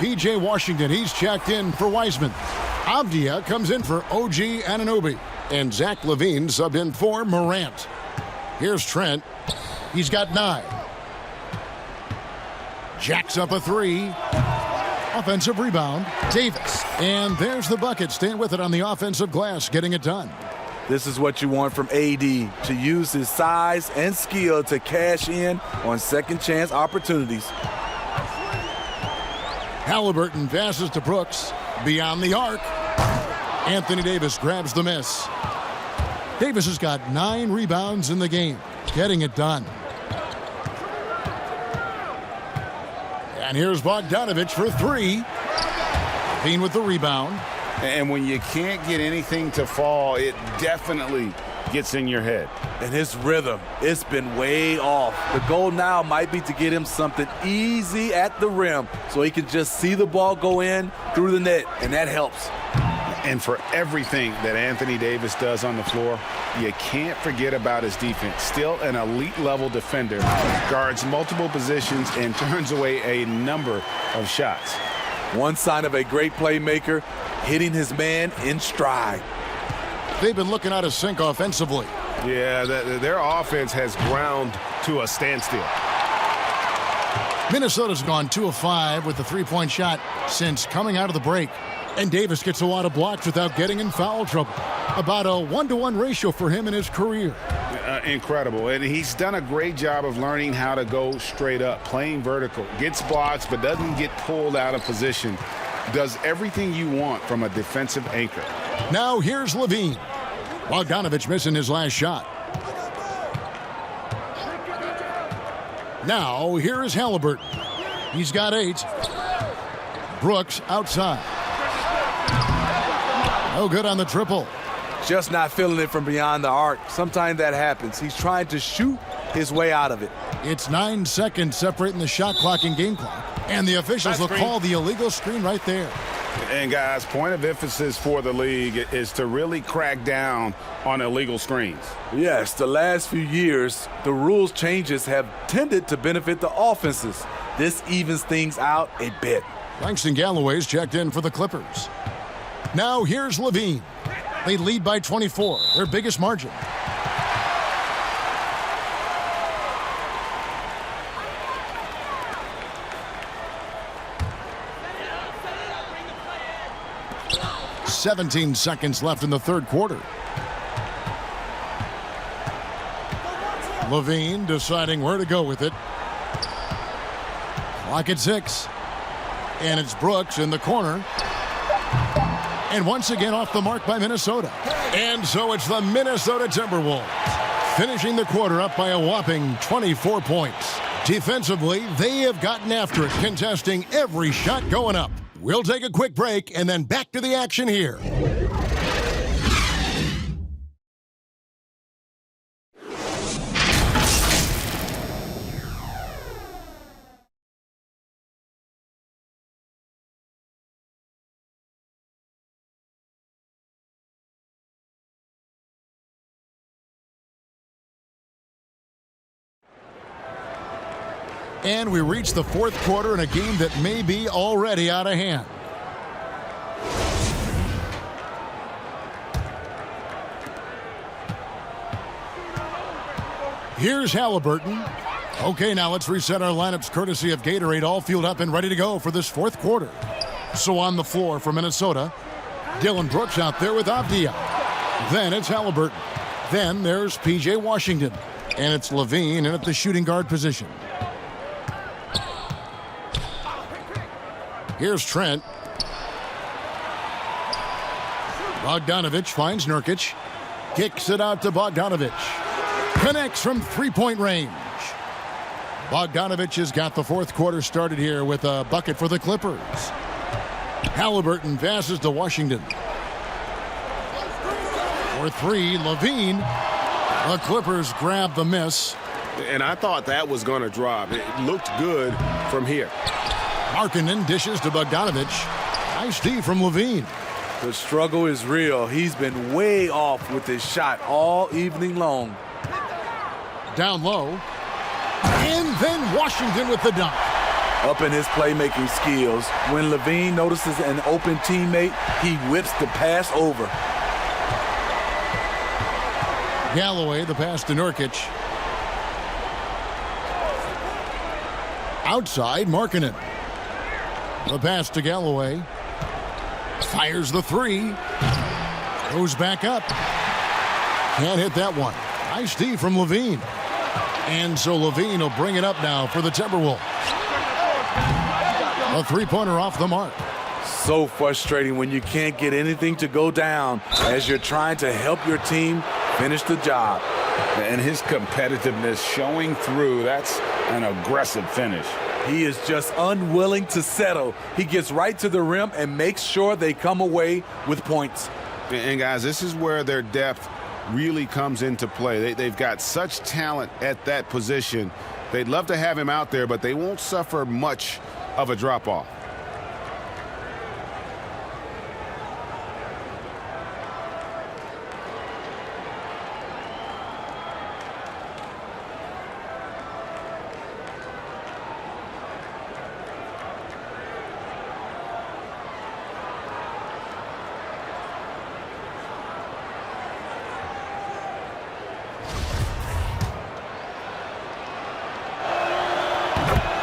P.J. Washington, he's checked in for Wiseman. Avdia comes in for OG Anunoby. And Zach LaVine subbed in for Morant. Here's Trent. He's got 9. Jacks up a 3. Offensive rebound. Davis. And there's the bucket. Staying with it on the offensive glass, getting it done. This is what you want from AD, to use his size and skill to cash in on second chance opportunities. Halliburton passes to Brooks. Beyond the arc. Anthony Davis grabs the miss. Davis has got 9 rebounds in the game. Getting it done. And here's Bogdanovich for 3. Payne with the rebound. And when you can't get anything to fall, it definitely gets in your head. And his rhythm, it's been way off. The goal now might be to get him something easy at the rim so he can just see the ball go in through the net, and that helps. And for everything that Anthony Davis does on the floor, you can't forget about his defense. Still an elite-level defender, guards multiple positions and turns away a number of shots. One sign of a great playmaker, hitting his man in stride. They've been looking out of sync offensively. Yeah, their offense has ground to a standstill. Minnesota's gone 2 of 5 with the 3-point shot since coming out of the break. And Davis gets a lot of blocks without getting in foul trouble. About a 1-to-1 ratio for him in his career. Incredible. And he's done a great job of learning how to go straight up, playing vertical. Gets blocks but doesn't get pulled out of position. Does everything you want from a defensive anchor. Now here's LaVine. Bogdanovich missing his last shot. Now here is Halliburton. He's got 8. Brooks outside. No good on the triple. Just not feeling it from beyond the arc. Sometimes that happens. He's trying to shoot his way out of it. It's 9 seconds separating the shot clock and game clock. And the officials will call the illegal screen right there. And guys, point of emphasis for the league is to really crack down on illegal screens. Yes, the last few years, the rules changes have tended to benefit the offenses. This evens things out a bit. Langston Galloway's checked in for the Clippers. Now here's Levine. They lead by 24, their biggest margin. "17 seconds left in the third quarter. Levine deciding where to go with it. Clock at 6. And it's Brooks in the corner. And once again off the mark by Minnesota. And so it's the Minnesota Timberwolves finishing the quarter up by a whopping 24 points. Defensively, they have gotten after it, contesting every shot going up. We'll take a quick break and then back to the action here. And we reach the fourth quarter in a game that may be already out of hand. Here's Halliburton. Okay, now let's reset our lineups courtesy of Gatorade, all fueled up and ready to go for this fourth quarter. So on the floor for Minnesota, Dylan Brooks out there with Avdia. Then it's Halliburton. Then there's P.J. Washington. And it's Levine in at the shooting guard position. Here's Trent. Bogdanovich finds Nurkic. Kicks it out to Bogdanovich. Connects from three-point range. Bogdanovich has got the fourth quarter started here with a bucket for the Clippers. Halliburton passes to Washington. For three, Levine. The Clippers grab the miss. And I thought that was going to drop. It looked good from here. Markkanen dishes to Bogdanovich. Nice D from Levine. The struggle is real. He's been way off with his shot all evening long. Down low. And then Washington with the dunk. Up in his playmaking skills, when Levine notices an open teammate, he whips the pass over. Galloway, the pass to Nurkic. Outside, Markkanen. The pass to Galloway. Fires the three. Goes back up. Can't hit that one. Nice D from Levine. And so Levine will bring it up now for the Timberwolves. A three-pointer off the mark. So frustrating when you can't get anything to go down as you're trying to help your team finish the job. And his competitiveness showing through. That's an aggressive finish. He is just unwilling to settle. He gets right to the rim and makes sure they come away with points. And guys, this is where their depth really comes into play. They've got such talent at that position. They'd love to have him out there, but they won't suffer much of a drop-off.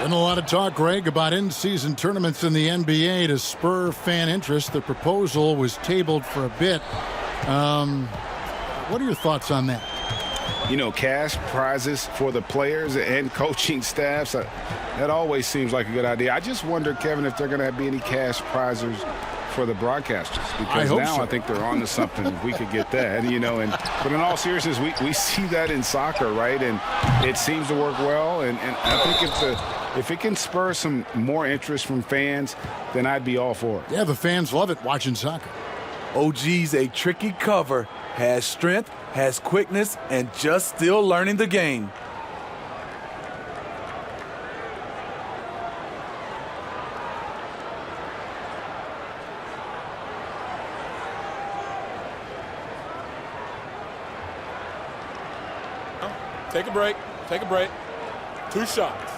Been a lot of talk, Greg, about in-season tournaments in the NBA to spur fan interest. The proposal was tabled for a bit. What are your thoughts on that? You know, cash prizes for the players and coaching staffs, that always seems like a good idea. I just wonder, Kevin, if they're going to be any cash prizes for the broadcasters, because I think they're on to something. If we could get that, you know. But in all seriousness, we see that in soccer, right? And it seems to work well. And I think if it can spur some more interest from fans, then I'd be all for it. Yeah, the fans love it watching soccer. OG's a tricky cover, has strength, has quickness, and just still learning the game. Take a break. Take a break. 2 shots.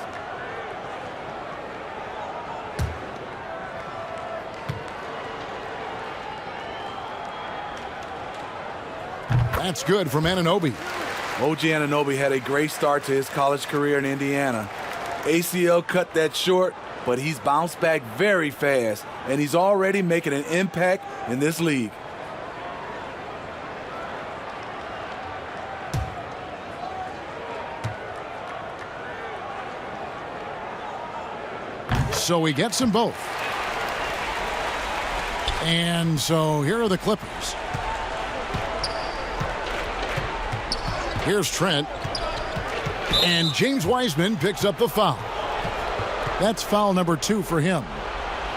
That's good from Anunoby. OG Anunoby had a great start to his college career in Indiana. ACL cut that short, but he's bounced back very fast, and he's already making an impact in this league. So he gets them both. And so here are the Clippers. Here's Trent. And James Wiseman picks up the foul. That's foul number 2 for him.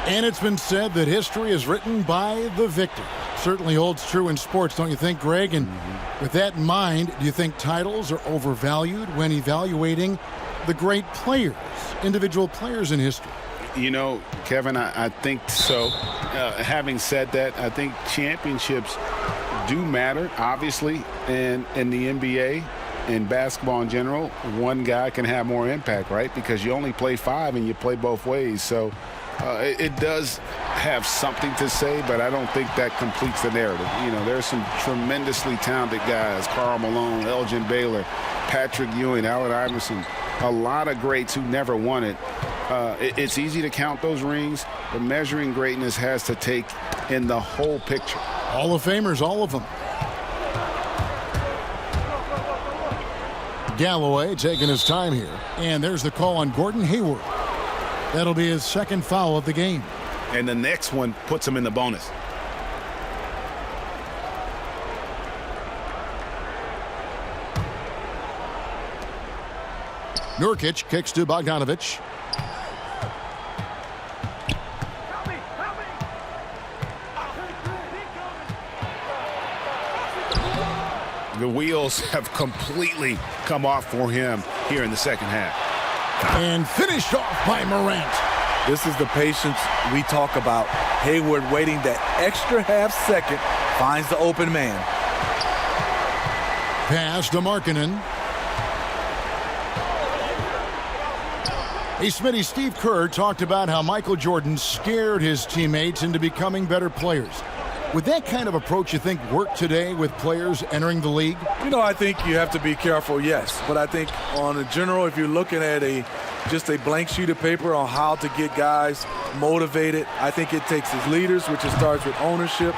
And it's been said that history is written by the victor. Certainly holds true in sports, don't you think, Greg? And with that in mind, do you think titles are overvalued when evaluating the great players, individual players in history? You know, Kevin, I think so. Having said that, I think championships do matter, obviously, and in the NBA and basketball in general, one guy can have more impact, right? Because you only play 5 and you play both ways. So it does have something to say, but I don't think that completes the narrative. You know, there's some tremendously talented guys, Karl Malone, Elgin Baylor, Patrick Ewing, Allen Iverson, a lot of greats who never won it. It's easy to count those rings, but measuring greatness has to take in the whole picture. Hall of Famers, all of them. Galloway taking his time here. And there's the call on Gordon Hayward. That'll be his second foul of the game. And the next one puts him in the bonus. Nurkic kicks to Bogdanovic. The wheels have completely come off for him here in the second half. And finished off by Morant. This is the patience we talk about. Hayward waiting that extra half second, finds the open man. Pass to Markkanen. Hey, Smitty, Steve Kerr talked about how Michael Jordan scared his teammates into becoming better players. Would that kind of approach, you think, work today with players entering the league? You know, I think you have to be careful, yes. But I think on a general, if you're looking at just a blank sheet of paper on how to get guys motivated, I think it takes his leaders, which it starts with ownership,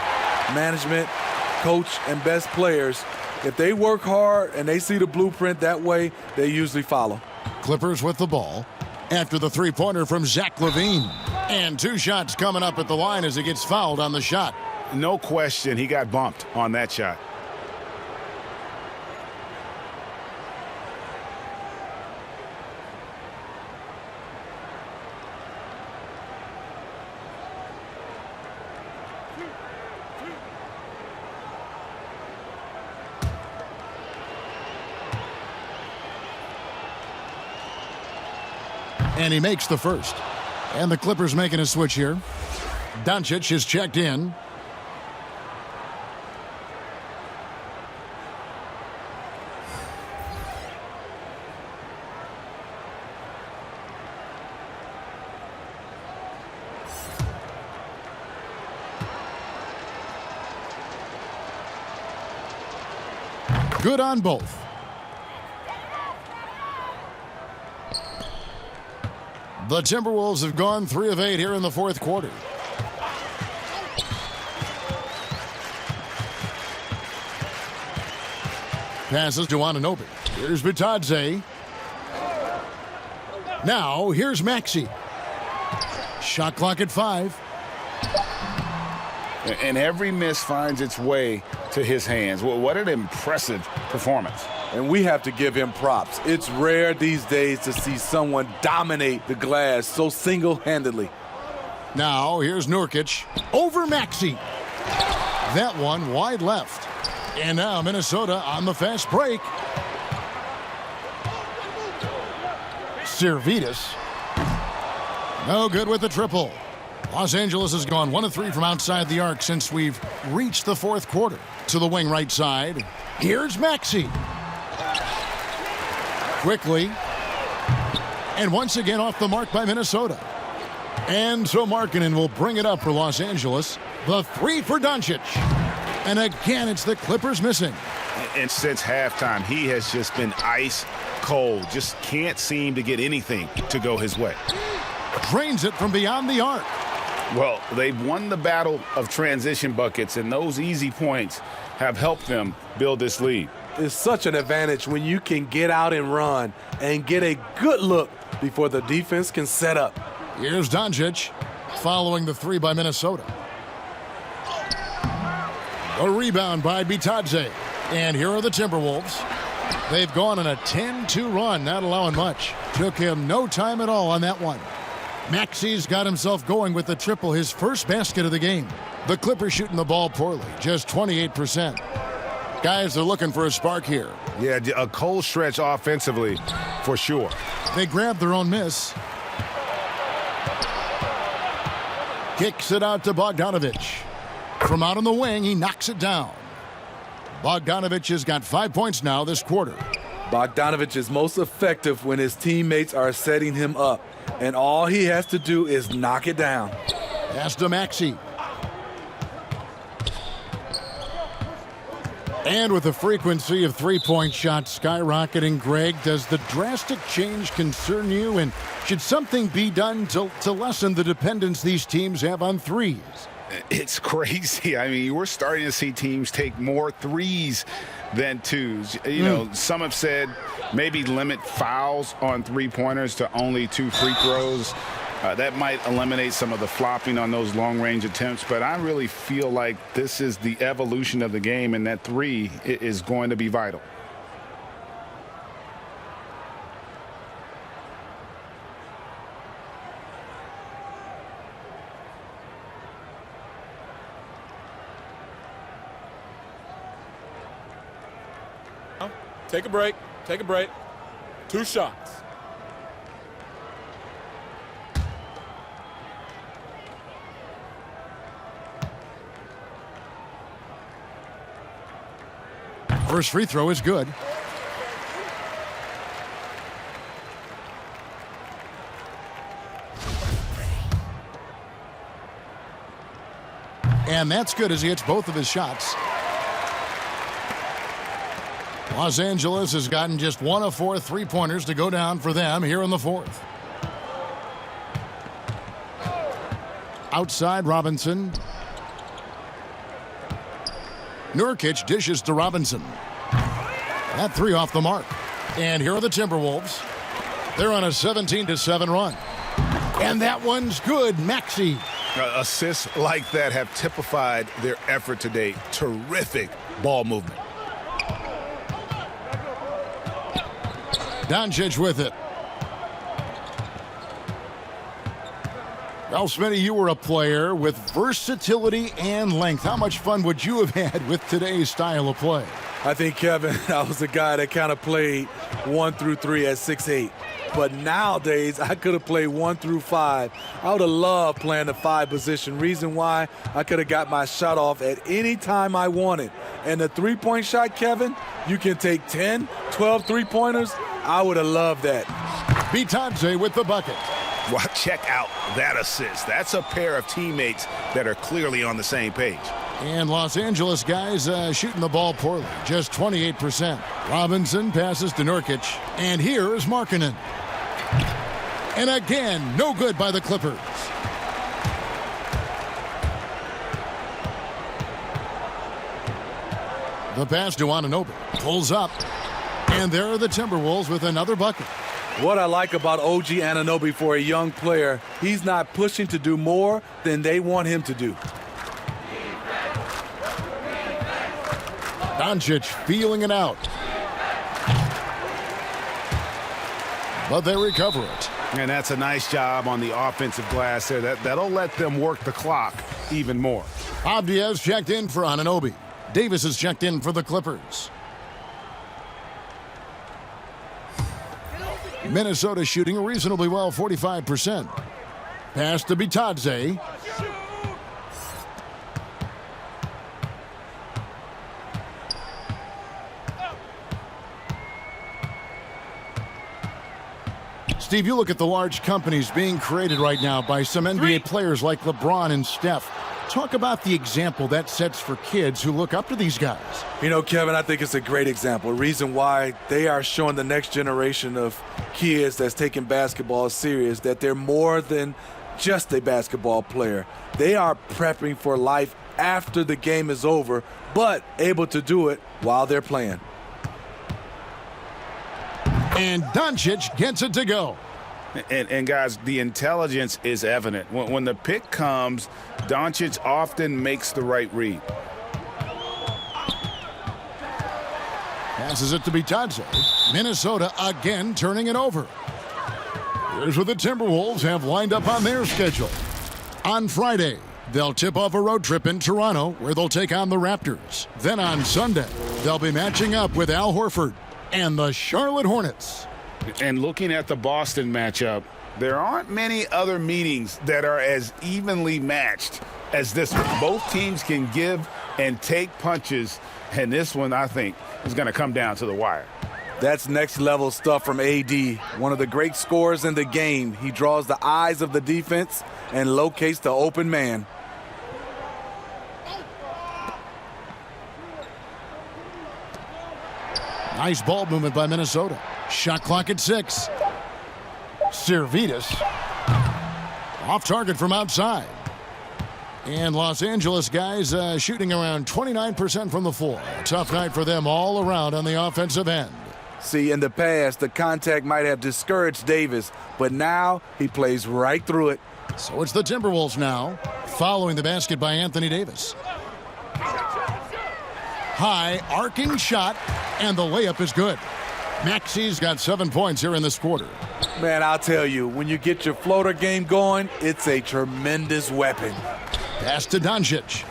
management, coach, and best players. If they work hard and they see the blueprint that way, they usually follow. Clippers with the ball after the three-pointer from Zach LaVine. And 2 shots coming up at the line as he gets fouled on the shot. No question, he got bumped on that shot. And he makes the first. And the Clippers making a switch here. Doncic is checked in. Good on both. The Timberwolves have gone 3 of 8 here in the fourth quarter. Passes to Anunoby. Here's Bitadze. Now here's Maxey. Shot clock at 5. And every miss finds its way to his hands. Well, what an impressive performance. And we have to give him props. It's rare these days to see someone dominate the glass so single-handedly. Now here's Nurkic over Maxey. That one wide left. And now Minnesota on the fast break. Servetus. No good with the triple. Los Angeles has gone 1 of 3 from outside the arc since we've reached the fourth quarter. To the wing right side. Here's Maxey. Quickly. And once again off the mark by Minnesota. And so Markkanen will bring it up for Los Angeles. The 3 for Doncic. And again, it's the Clippers missing. And since halftime, he has just been ice cold. Just can't seem to get anything to go his way. Drains it from beyond the arc. Well, they've won the battle of transition buckets, and those easy points have helped them build this lead. It's such an advantage when you can get out and run and get a good look before the defense can set up. Here's Doncic following the 3 by Minnesota. A rebound by Bitadze. And here are the Timberwolves. They've gone on a 10-2 run, not allowing much. Took him no time at all on that one. Maxey's got himself going with the triple, his first basket of the game. The Clippers shooting the ball poorly, just 28%. Guys are looking for a spark here. Yeah, a cold stretch offensively for sure. They grab their own miss. Kicks it out to Bogdanovic. From out on the wing, he knocks it down. Bogdanovic has got 5 points now this quarter. Bogdanovic is most effective when his teammates are setting him up, and all he has to do is knock it down. Pass to Maxey. And with the frequency of three-point shots skyrocketing, Greg, does the drastic change concern you? And should something be done to lessen the dependence these teams have on threes? It's crazy. I mean, we're starting to see teams take more threes than twos. You know, some have said maybe limit fouls on three-pointers to only 2 free throws. That might eliminate some of the flopping on those long-range attempts, but I really feel like this is the evolution of the game, and that 3 is going to be vital. Take a break. Take a break. 2 shots. First free throw is good. And that's good as he hits both of his shots. Los Angeles has gotten just 1 of 4 three-pointers to go down for them here in the fourth. Outside Robinson. Nurkic dishes to Robinson. That 3 off the mark. And here are the Timberwolves. They're on a 17-7 run. And that one's good. Maxey. Assists like that have typified their effort today. Terrific ball movement. Doncic with it. Well, Smitty, you were a player with versatility and length. How much fun would you have had with today's style of play? I think, Kevin, I was a guy that kind of played 1 through 3 at 6'8". But nowadays, I could have played 1 through 5. I would have loved playing the 5 position. Reason why, I could have got my shot off at any time I wanted. And the three-point shot, Kevin, you can take 10, 12 three-pointers. I would have loved that. Bitadze with the bucket. Well, check out that assist. That's a pair of teammates that are clearly on the same page. And Los Angeles guys shooting the ball poorly, just 28%. Robinson passes to Nurkic, and here is Markkanen. And again, no good by the Clippers. The pass to Anunoby, pulls up, and there are the Timberwolves with another bucket. What I like about OG Anunoby for a young player, he's not pushing to do more than they want him to do. Doncic feeling it out. But they recover it. And that's a nice job on the offensive glass there. That'll let them work the clock even more. Avdia's checked in for Anunoby. Davis is checked in for the Clippers. Minnesota shooting reasonably well, 45%. Pass to Bitadze. Steve, you look at the large companies being created right now by some NBA players like LeBron and Steph. Talk about the example that sets for kids who look up to these guys. You know, Kevin, I think it's a great example. Reason why they are showing the next generation of kids that's taking basketball serious, that they're more than just a basketball player. They are prepping for life after the game is over, but able to do it while they're playing. And Doncic gets it to go. And guys, the intelligence is evident. When the pick comes, Doncic often makes the right read. Passes it to Bitadze. Minnesota again turning it over. Here's what the Timberwolves have lined up on their schedule. On Friday, they'll tip off a road trip in Toronto where they'll take on the Raptors. Then on Sunday, they'll be matching up with Al Horford and the Charlotte Hornets. And looking at the Boston matchup, there aren't many other meetings that are as evenly matched as this one. Both teams can give and take punches, and this one, I think, is going to come down to the wire. That's next-level stuff from AD. One of the great scorers in the game. He draws the eyes of the defense and locates the open man. Nice ball movement by Minnesota. Shot clock at 6. Servitas off target from outside. And Los Angeles guys shooting around 29% from the floor. Tough night for them all around on the offensive end. See, in the past, the contact might have discouraged Davis, but now he plays right through it. So it's the Timberwolves now, following the basket by Anthony Davis. High arcing shot, and the layup is good. Maxi's got 7 points here in this quarter. Man, I'll tell you, when you get your floater game going, it's a tremendous weapon. Pass to Doncic.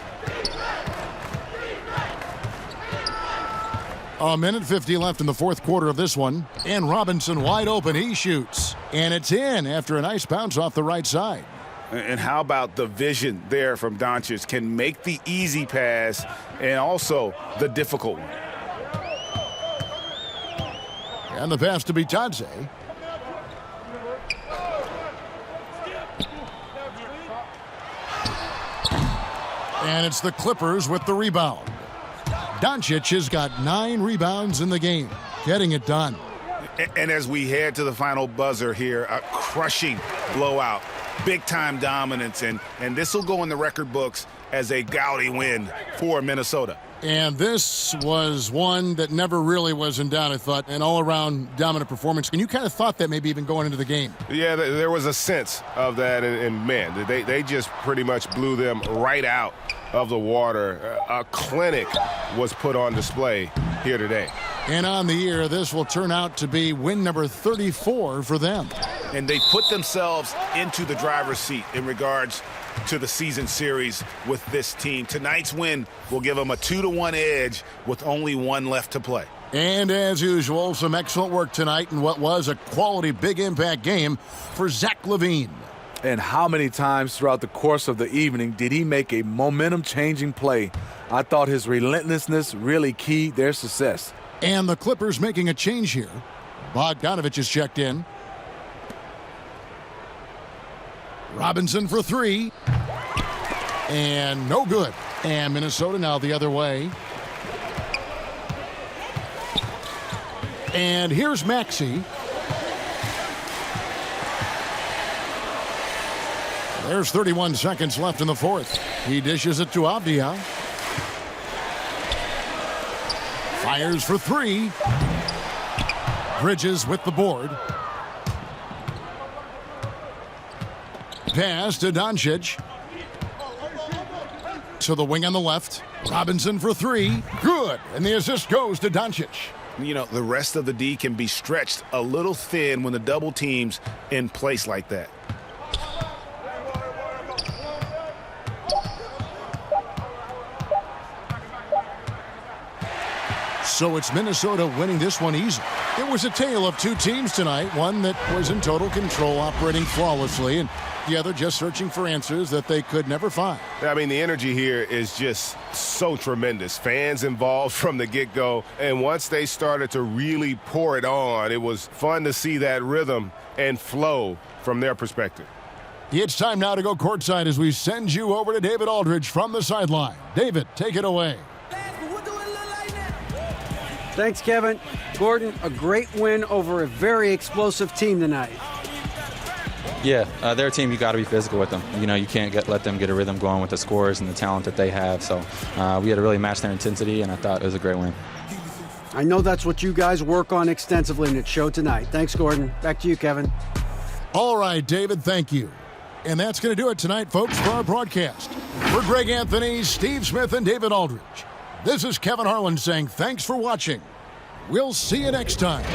A minute 50 left in the fourth quarter of this one. And Robinson wide open. He shoots. And it's in after a nice bounce off the right side. And how about the vision there from Doncic? Can make the easy pass and also the difficult one. And the pass to Bitadze. And it's the Clippers with the rebound. Doncic has got 9 rebounds in the game, getting it done. And as we head to the final buzzer here, a crushing blowout, big-time dominance, and this will go in the record books as a gaudy win for Minnesota. And this was one that never really was in doubt, I thought, an all-around dominant performance. And you kind of thought that maybe even going into the game. Yeah, there was a sense of that, and man, they just pretty much blew them right out of the water. A clinic was put on display here today. And on the year, this will turn out to be win number 34 for them. And they put themselves into the driver's seat in regards to the season series with this team. Tonight's win will give them a 2-1 edge with only 1 left to play. And as usual, some excellent work tonight in what was a quality big impact game for Zach LaVine. And how many times throughout the course of the evening did he make a momentum-changing play? I thought his relentlessness really keyed their success. And the Clippers making a change here. Bogdanovich is checked in. Robinson for 3. And no good. And Minnesota now the other way. And here's Maxey. There's 31 seconds left in the fourth. He dishes it to Avdia. Fires for 3. Bridges with the board. Pass to Doncic. To the wing on the left. Robinson for 3. Good. And the assist goes to Doncic. You know, the rest of the D can be stretched a little thin when the double team's in place like that. So it's Minnesota winning this one easily. It was a tale of two teams tonight, one that was in total control, operating flawlessly, and the other just searching for answers that they could never find. I mean, the energy here is just so tremendous. Fans involved from the get-go, and once they started to really pour it on, it was fun to see that rhythm and flow from their perspective. It's time now to go courtside as we send you over to David Aldridge from the sideline. David, take it away. Thanks, Kevin. Gordon, a great win over a very explosive team tonight. Yeah, their team, you got to be physical with them. You know, you can't let them get a rhythm going with the scores and the talent that they have. So we had to really match their intensity, and I thought it was a great win. I know that's what you guys work on extensively, and it showed tonight. Thanks, Gordon. Back to you, Kevin. All right, David, thank you. And that's going to do it tonight, folks, for our broadcast. For Greg Anthony, Steve Smith, and David Aldridge, this is Kevin Harlan saying thanks for watching. We'll see you next time.